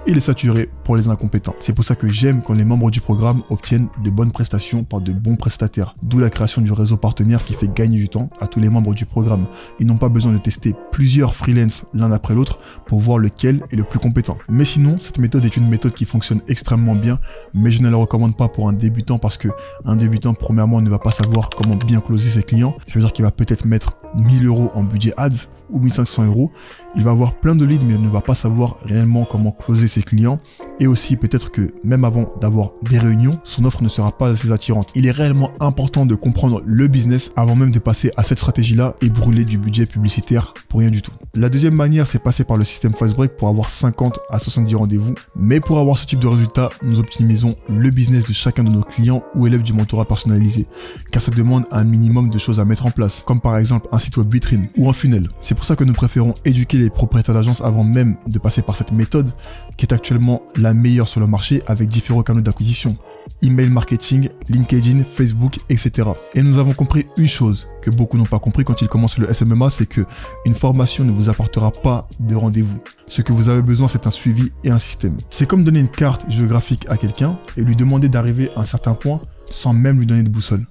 Il est saturé pour les incompétents. C'est pour ça que j'aime quand les membres du programme obtiennent de bonnes prestations par de bons prestataires. D'où la création du réseau partenaire qui fait gagner du temps à tous les membres du programme. Ils n'ont pas besoin de tester plusieurs freelances l'un après l'autre pour voir lequel est le plus compétent. Mais sinon, cette méthode est une méthode qui fonctionne extrêmement bien, mais je ne la recommande pas pour un débutant parce que un débutant, premièrement, ne va pas savoir comment bien closer ses clients. Ça veut dire qu'il va peut-être mettre 1000 € en budget ads ou 1500 €. Il va avoir plein de leads, mais il ne va pas savoir réellement comment closer ses clients. Et aussi, peut-être que même avant d'avoir des réunions, son offre ne sera pas assez attirante. Il est réellement important de comprendre le business avant même de passer à cette stratégie-là et brûler du budget publicitaire pour rien du tout. La deuxième manière, c'est passer par le système Fast Break pour avoir 50 à 70 rendez-vous. Mais pour avoir ce type de résultat, nous optimisons le business de chacun de nos clients ou élèves du mentorat personnalisé. Car ça demande un minimum de choses à mettre en place, comme par exemple un site web vitrine ou un funnel. C'est pour ça que nous préférons éduquer les propriétaires d'agence avant même de passer par cette méthode qui est actuellement la meilleure sur le marché avec différents canaux d'acquisition. Email marketing, LinkedIn, Facebook, etc. Et nous avons compris une chose que beaucoup n'ont pas compris quand ils commencent le SMMA, c'est que une formation ne vous apportera pas de rendez-vous. Ce que vous avez besoin, c'est un suivi et un système. C'est comme donner une carte géographique à quelqu'un et lui demander d'arriver à un certain point sans même lui donner de boussole.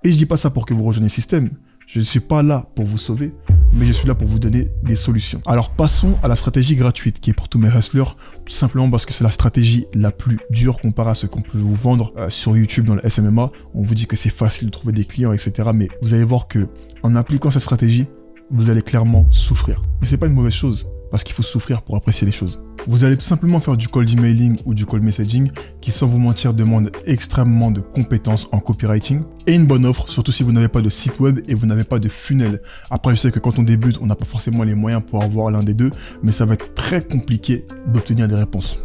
Et je dis pas ça pour que vous rejoigniez le système. Je ne suis pas là pour vous sauver, mais je suis là pour vous donner des solutions. Alors passons à la stratégie gratuite qui est pour tous mes hustlers, tout simplement parce que c'est la stratégie la plus dure comparée à ce qu'on peut vous vendre sur YouTube dans le SMMA. On vous dit que c'est facile de trouver des clients, etc. Mais vous allez voir que en appliquant cette stratégie, vous allez clairement souffrir. Mais c'est pas une mauvaise chose. parce qu'il faut souffrir pour apprécier les choses. Vous allez tout simplement faire du cold emailing ou du cold messaging qui, sans vous mentir, demande extrêmement de compétences en copywriting et une bonne offre, surtout si vous n'avez pas de site web et vous n'avez pas de funnel. Après, je sais que quand on débute, on n'a pas forcément les moyens pour avoir l'un des deux, mais ça va être très compliqué d'obtenir des réponses.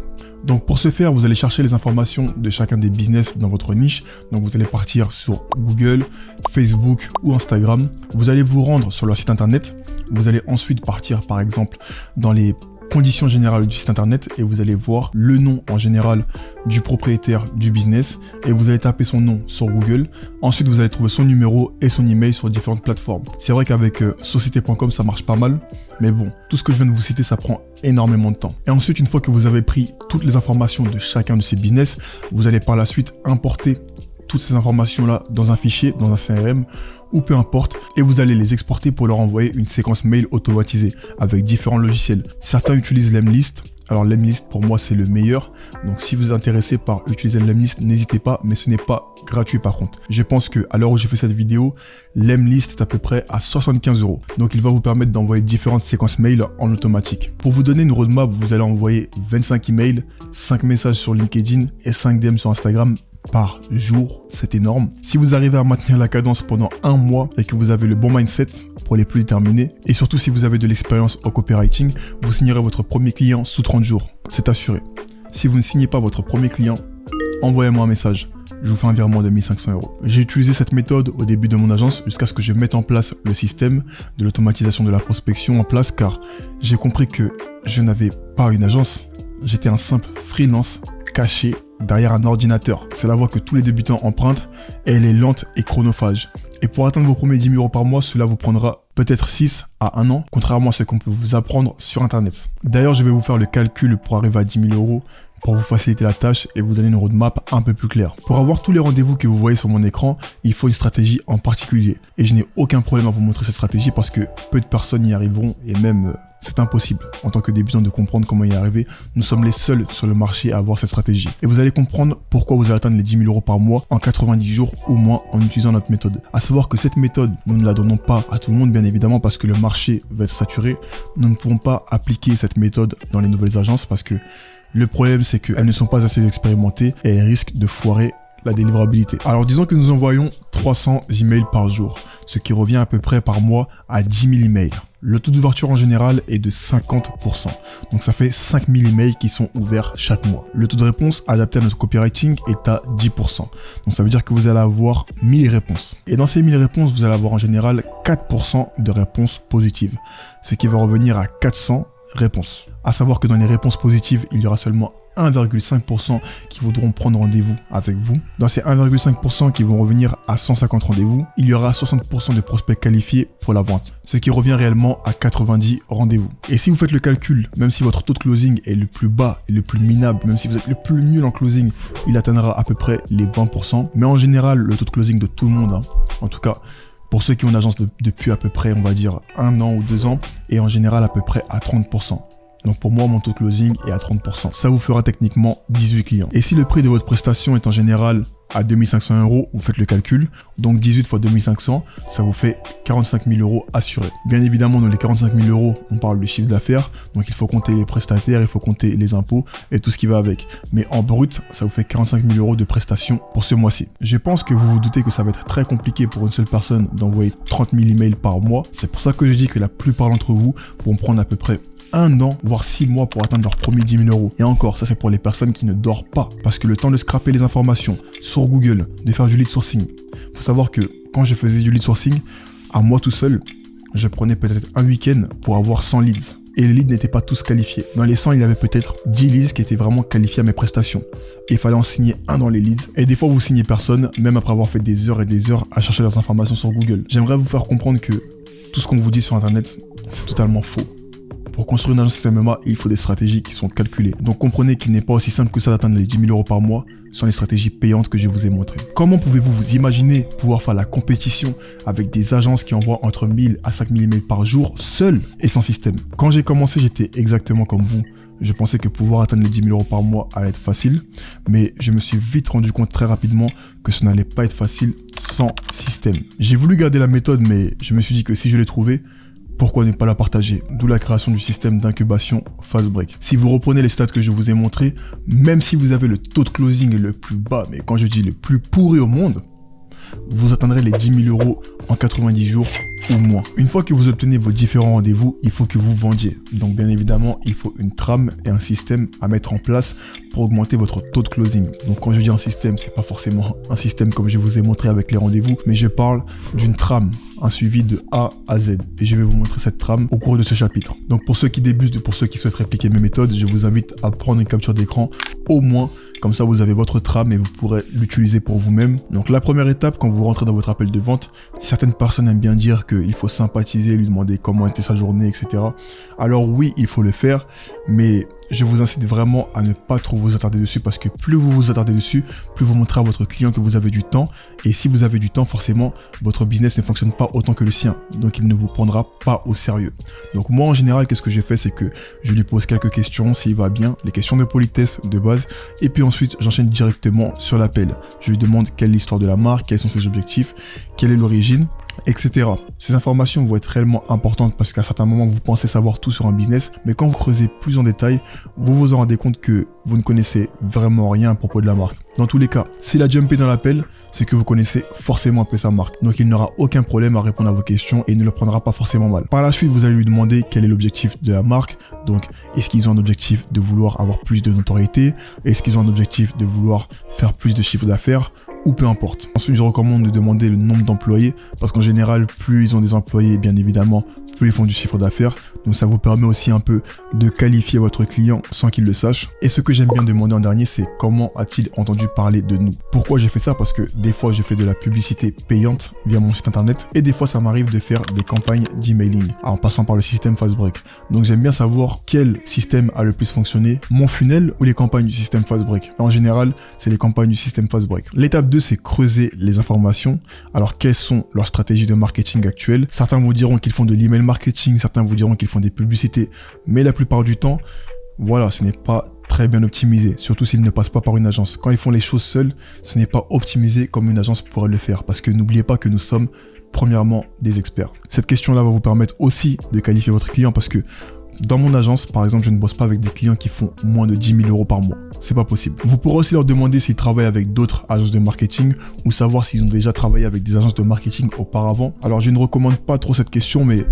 Donc pour ce faire, vous allez chercher les informations de chacun des business dans votre niche. Donc vous allez partir sur Google, Facebook ou Instagram. Vous allez vous rendre sur leur site internet. Vous allez ensuite partir par exemple dans les conditions générales du site internet et vous allez voir le nom en général du propriétaire du business et vous allez taper son nom sur Google. Ensuite, vous allez trouver son numéro et son email sur différentes plateformes. C'est vrai qu'avec société.com, ça marche pas mal, mais bon, tout ce que je viens de vous citer, ça prend énormément de temps. Et ensuite, une fois que vous avez pris toutes les informations de chacun de ces business, vous allez par la suite importer toutes ces informations-là dans un fichier, dans un CRM ou peu importe, et vous allez les exporter pour leur envoyer une séquence mail automatisée avec différents logiciels. Certains utilisent Lemlist. Alors Lemlist pour moi c'est le meilleur, donc si vous êtes intéressé par utiliser Lemlist, n'hésitez pas, mais ce n'est pas gratuit par contre. Je pense que à l'heure où j'ai fait cette vidéo, Lemlist est à peu près à 75 €. Donc il va vous permettre d'envoyer différentes séquences mail en automatique. Pour vous donner une roadmap, vous allez envoyer 25 emails, 5 messages sur LinkedIn et 5 DM sur Instagram par jour, c'est énorme. Si vous arrivez à maintenir la cadence pendant un mois et que vous avez le bon mindset pour les plus déterminés, et surtout si vous avez de l'expérience au copywriting, vous signerez votre premier client sous 30 jours, c'est assuré. Si vous ne signez pas votre premier client, envoyez-moi un message. Je vous fais un virement de 1500 €. J'ai utilisé cette méthode au début de mon agence jusqu'à ce que je mette en place le système de l'automatisation de la prospection en place car j'ai compris que je n'avais pas une agence, j'étais un simple freelance caché derrière un ordinateur. C'est la voie que tous les débutants empruntent et elle est lente et chronophage. Et pour atteindre vos premiers 10 000 € par mois, cela vous prendra peut-être 6 à 1 an, contrairement à ce qu'on peut vous apprendre sur Internet. D'ailleurs, je vais vous faire le calcul pour arriver à 10 000 € pour vous faciliter la tâche et vous donner une roadmap un peu plus claire. Pour avoir tous les rendez-vous que vous voyez sur mon écran, il faut une stratégie en particulier. Et je n'ai aucun problème à vous montrer cette stratégie parce que peu de personnes y arriveront et même c'est impossible en tant que débutant de comprendre comment y arriver. Nous sommes les seuls sur le marché à avoir cette stratégie. Et vous allez comprendre pourquoi vous allez atteindre les 10 000 € par mois en 90 jours ou moins en utilisant notre méthode. À savoir que cette méthode, nous ne la donnons pas à tout le monde bien évidemment parce que le marché va être saturé. Nous ne pouvons pas appliquer cette méthode dans les nouvelles agences parce que le problème c'est qu'elles ne sont pas assez expérimentées et elles risquent de foirer la délivrabilité. Alors disons que nous envoyons 300 emails par jour, ce qui revient à peu près par mois à 10 000 emails. Le taux d'ouverture en général est de 50%. Donc ça fait 5 000 emails qui sont ouverts chaque mois. Le taux de réponse adapté à notre copywriting est à 10%. Donc ça veut dire que vous allez avoir 1000 réponses. Et dans ces 1000 réponses, vous allez avoir en général 4% de réponses positives. Ce qui va revenir à 400 réponses. À savoir que dans les réponses positives, il y aura seulement 1,5% qui voudront prendre rendez-vous avec vous. Dans ces 1,5% qui vont revenir à 150 rendez-vous, il y aura 60% de prospects qualifiés pour la vente, ce qui revient réellement à 90 rendez-vous. Et si vous faites le calcul, même si votre taux de closing est le plus bas et le plus minable, même si vous êtes le plus nul en closing, il atteindra à peu près les 20%. Mais en général, le taux de closing de tout le monde, en tout cas, pour ceux qui ont une agence depuis à peu près, on va dire, 1 an ou 2 ans, est en général à peu près à 30%. Donc pour moi, mon taux de closing est à 30%. Ça vous fera techniquement 18 clients. Et si le prix de votre prestation est en général à 2500 €, vous faites le calcul. Donc 18 fois 2500, ça vous fait 45 000 € assurés. Bien évidemment, dans les 45 000 €, on parle du chiffre d'affaires. Donc il faut compter les prestataires, il faut compter les impôts et tout ce qui va avec. Mais en brut, ça vous fait 45 000 € de prestations pour ce mois-ci. Je pense que vous vous doutez que ça va être très compliqué pour une seule personne d'envoyer 30 000 emails par mois. C'est pour ça que je dis que la plupart d'entre vous vont prendre à peu près 1 an, voire 6 mois pour atteindre leur premier 10 000 €. Et encore, ça c'est pour les personnes qui ne dorment pas. Parce que le temps de scraper les informations sur Google, de faire du lead sourcing. Faut savoir que quand je faisais du lead sourcing, à moi tout seul, je prenais peut-être un week-end pour avoir 100 leads. Et les leads n'étaient pas tous qualifiés. Dans les 100, il y avait peut-être 10 leads qui étaient vraiment qualifiés à mes prestations. Et il fallait en signer un dans les leads. Et des fois, vous signez personne, même après avoir fait des heures et des heures à chercher leurs informations sur Google. J'aimerais vous faire comprendre que tout ce qu'on vous dit sur Internet, c'est totalement faux. Pour construire une agence MMA, il faut des stratégies qui sont calculées. Donc comprenez qu'il n'est pas aussi simple que ça d'atteindre les 10 000 € par mois sans les stratégies payantes que je vous ai montrées. Comment pouvez-vous vous imaginer pouvoir faire la compétition avec des agences qui envoient entre 1000 à 5000 emails par jour, seules et sans système? Quand j'ai commencé, j'étais exactement comme vous. Je pensais que pouvoir atteindre les 10 000 € par mois allait être facile, mais je me suis vite rendu compte très rapidement que ce n'allait pas être facile sans système. J'ai voulu garder la méthode, mais je me suis dit que si je l'ai trouvée, pourquoi ne pas la partager? D'où la création du système d'incubation Fastbreak. Si vous reprenez les stats que je vous ai montrés, même si vous avez le taux de closing le plus bas, mais quand je dis le plus pourri au monde, vous atteindrez les 10 000 € en 90 jours ou moins. Une fois que vous obtenez vos différents rendez-vous, il faut que vous vendiez. Donc bien évidemment, il faut une trame et un système à mettre en place pour augmenter votre taux de closing. Donc quand je dis un système, c'est pas forcément un système comme je vous ai montré avec les rendez-vous, mais je parle d'une trame, un suivi de A à Z. Et je vais vous montrer cette trame au cours de ce chapitre. Donc pour ceux qui débutent, pour ceux qui souhaitent répliquer mes méthodes, je vous invite à prendre une capture d'écran au moins. Comme ça, vous avez votre trame et vous pourrez l'utiliser pour vous-même. Donc la première étape, quand vous rentrez dans votre appel de vente, certaines personnes aiment bien dire qu'il faut sympathiser, lui demander comment était sa journée, etc. Alors oui, il faut le faire, mais je vous incite vraiment à ne pas trop vous attarder dessus parce que plus vous vous attardez dessus, plus vous montrez à votre client que vous avez du temps. Et si vous avez du temps, forcément, votre business ne fonctionne pas autant que le sien. Donc, il ne vous prendra pas au sérieux. Donc, moi, en général, qu'est-ce que j'ai fait? C'est que je lui pose quelques questions, s'il va bien, les questions de politesse de base. Et puis ensuite, j'enchaîne directement sur l'appel. Je lui demande quelle est l'histoire de la marque, quels sont ses objectifs, quelle est l'origine, etc. Ces informations vont être réellement importantes parce qu'à certains moments, vous pensez savoir tout sur un business, mais quand vous creusez plus en détail, vous vous en rendez compte que vous ne connaissez vraiment rien à propos de la marque. Dans tous les cas, s'il a jumpé dans l'appel, c'est que vous connaissez forcément un peu sa marque. Donc il n'aura aucun problème à répondre à vos questions et il ne le prendra pas forcément mal. Par la suite, vous allez lui demander quel est l'objectif de la marque. Donc, est-ce qu'ils ont un objectif de vouloir avoir plus de notoriété? Est-ce qu'ils ont un objectif de vouloir faire plus de chiffre d'affaires? Ou peu importe. Ensuite, je recommande de demander le nombre d'employés parce qu'en général, plus ils ont des employés, bien évidemment, plus ils font du chiffre d'affaires. Donc ça vous permet aussi un peu de qualifier votre client sans qu'il le sache. Et ce que j'aime bien demander en dernier, c'est comment a-t-il entendu parler de nous? Pourquoi j'ai fait ça? Parce que des fois, je fais de la publicité payante via mon site internet et des fois, ça m'arrive de faire des campagnes d'emailing en passant par le système Fastbreak. Donc j'aime bien savoir quel système a le plus fonctionné, mon funnel ou les campagnes du système Fastbreak. En général, c'est les campagnes du système Fastbreak. L'étape 2, c'est creuser les informations. Alors, quelles sont leurs stratégies de marketing actuelles? Certains vous diront qu'ils font de l'email marketing, certains vous diront qu'ils font des publicités, mais la plupart du temps, voilà, ce n'est pas très bien optimisé, surtout s'ils ne passent pas par une agence. Quand ils font les choses seuls, ce n'est pas optimisé comme une agence pourrait le faire, parce que n'oubliez pas que nous sommes premièrement des experts. Cette question-là va vous permettre aussi de qualifier votre client, parce que dans mon agence, par exemple, je ne bosse pas avec des clients qui font moins de 10 000 € par mois. C'est pas possible. Vous pourrez aussi leur demander s'ils travaillent avec d'autres agences de marketing ou savoir s'ils ont déjà travaillé avec des agences de marketing auparavant. Alors, je ne recommande pas trop cette question, mais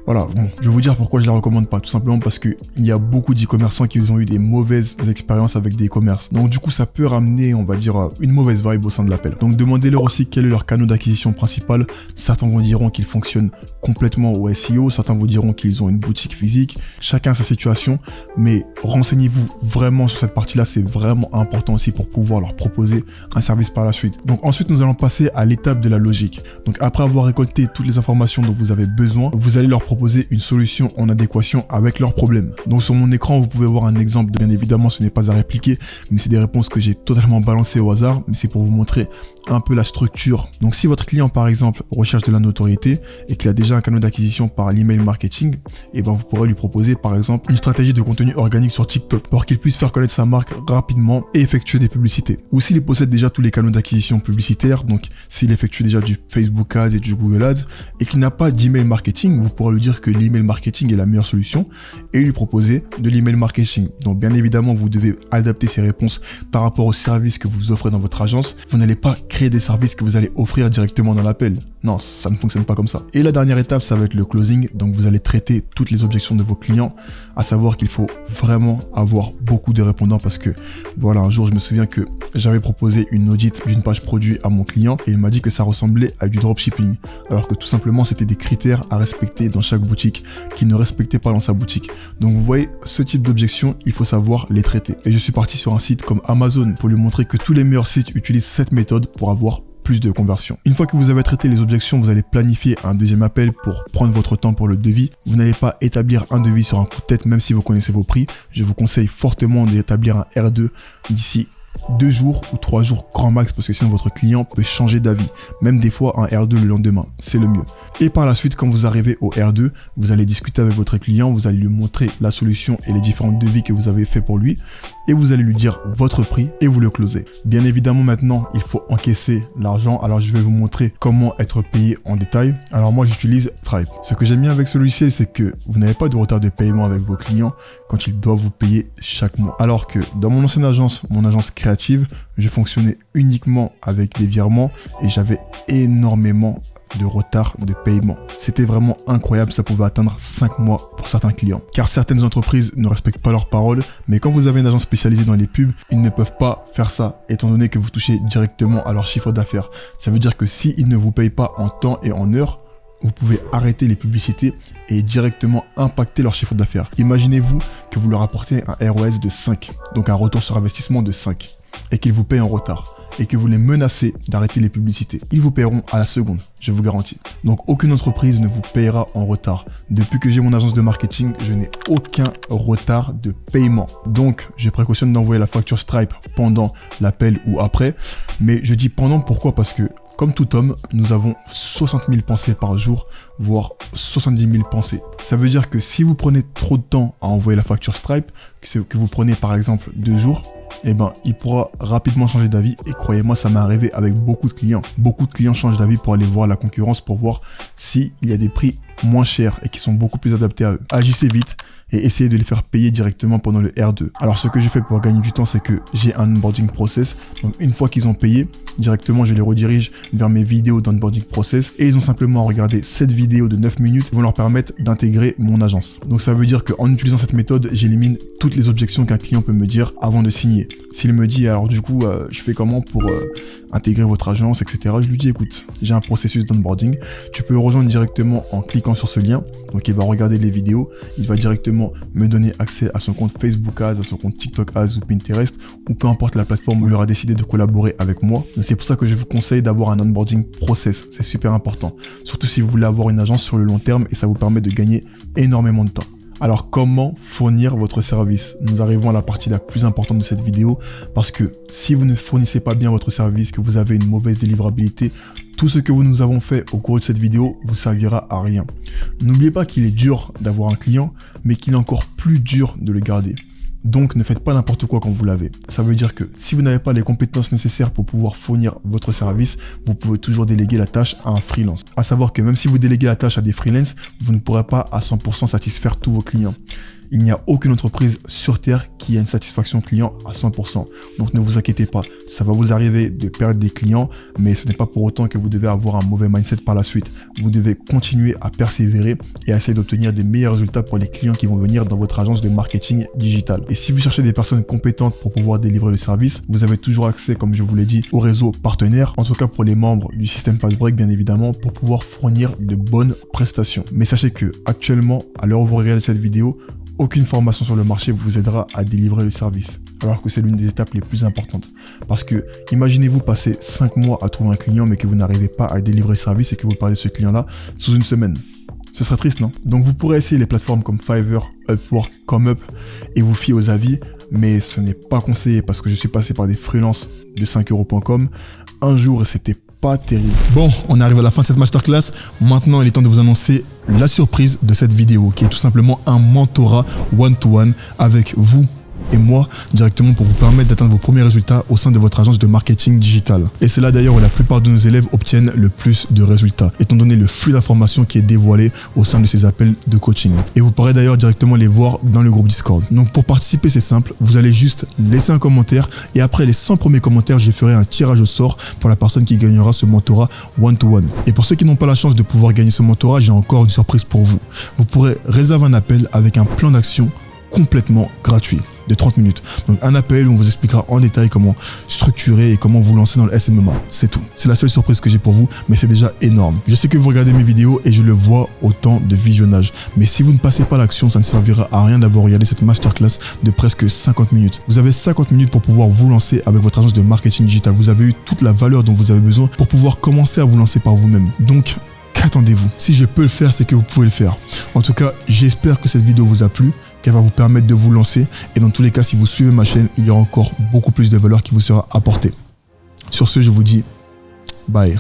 voilà, bon, je vais vous dire pourquoi je la recommande pas. Tout simplement parce que il y a beaucoup d'e-commerçants qui ont eu des mauvaises expériences avec des e-commerce. Donc du coup, ça peut ramener, on va dire, une mauvaise vibe au sein de l'appel. Donc demandez-leur aussi quel est leur canal d'acquisition principal. Certains vous diront qu'ils fonctionnent complètement au SEO, certains vous diront qu'ils ont une boutique physique. Chacun a sa situation, mais renseignez-vous vraiment sur cette partie-là. C'est vraiment important aussi pour pouvoir leur proposer un service par la suite. Donc ensuite, nous allons passer à l'étape de la logique. Donc après avoir récolté toutes les informations dont vous avez besoin, vous allez leur proposer une solution en adéquation avec leurs problèmes. Donc sur mon écran, vous pouvez voir un exemple. Bien évidemment, ce n'est pas à répliquer, mais c'est des réponses que j'ai totalement balancées au hasard, mais c'est pour vous montrer un peu la structure. Donc si votre client, par exemple, recherche de la notoriété et qu'il a déjà un canal d'acquisition par l'email marketing, et ben vous pourrez lui proposer, par exemple, une stratégie de contenu organique sur TikTok pour qu'il puisse faire connaître sa marque rapidement et effectuer des publicités. Ou s'il possède déjà tous les canaux d'acquisition publicitaires, donc s'il effectue déjà du Facebook Ads et du Google Ads et qu'il n'a pas d'email marketing, vous pourrez lui dire que l'email marketing est la meilleure solution et lui proposer de l'email marketing. Donc bien évidemment, vous devez adapter ces réponses par rapport aux services que vous offrez dans votre agence. Vous n'allez pas créer des services que vous allez offrir directement dans l'appel. Non, ça ne fonctionne pas comme ça. Et la dernière étape, ça va être le closing. Donc vous allez traiter toutes les objections de vos clients, à savoir qu'il faut vraiment avoir beaucoup de répondants parce que voilà, un jour je me souviens que j'avais proposé une audit d'une page produit à mon client et il m'a dit que ça ressemblait à du dropshipping, alors que tout simplement c'était des critères à respecter dans chaque boutique qu'il ne respectait pas dans sa boutique. Donc vous voyez, ce type d'objections, il faut savoir les traiter. Et je suis parti sur un site comme Amazon pour lui montrer que tous les meilleurs sites utilisent cette méthode pour avoir plus de conversion. Une fois que vous avez traité les objections, vous allez planifier un deuxième appel pour prendre votre temps pour le devis. Vous n'allez pas établir un devis sur un coup de tête, même si vous connaissez vos prix. Je vous conseille fortement d'établir un R2 d'ici 2 jours ou 3 jours grand max, parce que sinon votre client peut changer d'avis. Même des fois un R2 le lendemain, c'est le mieux. Et par la suite, quand vous arrivez au R2, vous allez discuter avec votre client, vous allez lui montrer la solution et les différents devis que vous avez fait pour lui, et vous allez lui dire votre prix et vous le closez. Bien évidemment, maintenant, il faut encaisser l'argent. Alors, je vais vous montrer comment être payé en détail. Alors, moi, j'utilise Stripe. Ce que j'aime bien avec ce logiciel, c'est que vous n'avez pas de retard de paiement avec vos clients quand ils doivent vous payer chaque mois. Alors que dans mon ancienne agence, mon agence créative, je fonctionnais uniquement avec des virements et j'avais énormément de retard de paiement. C'était vraiment incroyable, ça pouvait atteindre 5 mois pour certains clients. Car certaines entreprises ne respectent pas leurs paroles, mais quand vous avez une agence spécialisée dans les pubs, ils ne peuvent pas faire ça, étant donné que vous touchez directement à leur chiffre d'affaires. Ça veut dire que s'ils ne vous payent pas en temps et en heure, vous pouvez arrêter les publicités et directement impacter leur chiffre d'affaires. Imaginez-vous que vous leur apportez un ROS de 5, donc un retour sur investissement de 5, et qu'ils vous payent en retard, et que vous les menacez d'arrêter les publicités. Ils vous paieront à la seconde, je vous garantis. Donc aucune entreprise ne vous paiera en retard. Depuis que j'ai mon agence de marketing, je n'ai aucun retard de paiement. Donc je précautionne d'envoyer la facture Stripe pendant l'appel ou après. Mais je dis pendant, pourquoi? Parce que comme tout homme, nous avons 60 000 pensées par jour, voire 70 000 pensées. Ça veut dire que si vous prenez trop de temps à envoyer la facture Stripe, que vous prenez par exemple 2 jours, eh ben, il pourra rapidement changer d'avis. Et croyez-moi, ça m'est arrivé avec beaucoup de clients. Beaucoup de clients changent d'avis pour aller voir la concurrence, pour voir s'il y a des prix moins chers et qui sont beaucoup plus adaptés à eux. Agissez vite et essayez de les faire payer directement pendant le R2. Alors ce que je fais pour gagner du temps, c'est que j'ai un onboarding process. Donc une fois qu'ils ont payé, directement je les redirige vers mes vidéos d'onboarding process et ils ont simplement à regarder cette vidéo de 9 minutes qui vont leur permettre d'intégrer mon agence. Donc ça veut dire qu'en utilisant cette méthode, j'élimine toutes les objections qu'un client peut me dire avant de signer. S'il me dit alors du coup je fais comment pour intégrer votre agence, etc. Je lui dis écoute, j'ai un processus d'onboarding, tu peux rejoindre directement en cliquant sur ce lien. Donc il va regarder les vidéos, il va directement me donner accès à son compte Facebook Ads, à son compte TikTok Ads ou Pinterest, ou peu importe la plateforme où il aura décidé de collaborer avec moi. C'est pour ça que je vous conseille d'avoir un onboarding process, c'est super important. Surtout si vous voulez avoir une agence sur le long terme et ça vous permet de gagner énormément de temps. Alors comment fournir votre service? Nous arrivons à la partie la plus importante de cette vidéo parce que si vous ne fournissez pas bien votre service, que vous avez une mauvaise délivrabilité, tout ce que nous avons fait au cours de cette vidéo vous servira à rien. N'oubliez pas qu'il est dur d'avoir un client, mais qu'il est encore plus dur de le garder. Donc ne faites pas n'importe quoi quand vous l'avez. Ça veut dire que si vous n'avez pas les compétences nécessaires pour pouvoir fournir votre service, vous pouvez toujours déléguer la tâche à un freelance. À savoir que même si vous déléguez la tâche à des freelances, vous ne pourrez pas à 100% satisfaire tous vos clients. Il n'y a aucune entreprise sur Terre qui a une satisfaction client à 100%. Donc ne vous inquiétez pas, ça va vous arriver de perdre des clients, mais ce n'est pas pour autant que vous devez avoir un mauvais mindset par la suite. Vous devez continuer à persévérer et à essayer d'obtenir des meilleurs résultats pour les clients qui vont venir dans votre agence de marketing digital. Et si vous cherchez des personnes compétentes pour pouvoir délivrer le service, vous avez toujours accès, comme je vous l'ai dit, au réseau partenaire, en tout cas pour les membres du système Fastbreak, bien évidemment, pour pouvoir fournir de bonnes prestations. Mais sachez que actuellement, à l'heure où vous regardez cette vidéo, aucune formation sur le marché vous aidera à délivrer le service, alors que c'est l'une des étapes les plus importantes. Parce que imaginez-vous passer 5 mois à trouver un client mais que vous n'arrivez pas à délivrer le service et que vous parlez de ce client-là sous une semaine. Ce serait triste, non? Donc vous pourrez essayer les plateformes comme Fiverr, Upwork, ComeUp et vous fier aux avis, mais ce n'est pas conseillé parce que je suis passé par des freelances de 5euros.com un jour et c'était pas terrible. Bon, on arrive à la fin de cette masterclass. Maintenant, il est temps de vous annoncer la surprise de cette vidéo, qui est tout simplement un mentorat one-to-one avec vous et moi directement pour vous permettre d'atteindre vos premiers résultats au sein de votre agence de marketing digital. Et c'est là d'ailleurs où la plupart de nos élèves obtiennent le plus de résultats, étant donné le flux d'informations qui est dévoilé au sein de ces appels de coaching. Et vous pourrez d'ailleurs directement les voir dans le groupe Discord. Donc pour participer, c'est simple, vous allez juste laisser un commentaire et après les 100 premiers commentaires, je ferai un tirage au sort pour la personne qui gagnera ce mentorat one-to-one. Et pour ceux qui n'ont pas la chance de pouvoir gagner ce mentorat, j'ai encore une surprise pour vous. Vous pourrez réserver un appel avec un plan d'action complètement gratuit de 30 minutes. Donc un appel où on vous expliquera en détail comment structurer et comment vous lancer dans le SMMA. C'est tout. C'est la seule surprise que j'ai pour vous, mais c'est déjà énorme. Je sais que vous regardez mes vidéos et je le vois au temps de visionnage. Mais si vous ne passez pas l'action, ça ne servira à rien d'avoir regardé cette masterclass de presque 50 minutes. Vous avez 50 minutes pour pouvoir vous lancer avec votre agence de marketing digital. Vous avez eu toute la valeur dont vous avez besoin pour pouvoir commencer à vous lancer par vous-même. Donc, qu'attendez-vous? Si je peux le faire, c'est que vous pouvez le faire. En tout cas, j'espère que cette vidéo vous a plu. qu'elle va vous permettre de vous lancer. Et dans tous les cas, si vous suivez ma chaîne, il y aura encore beaucoup plus de valeur qui vous sera apportée. Sur ce, je vous dis bye.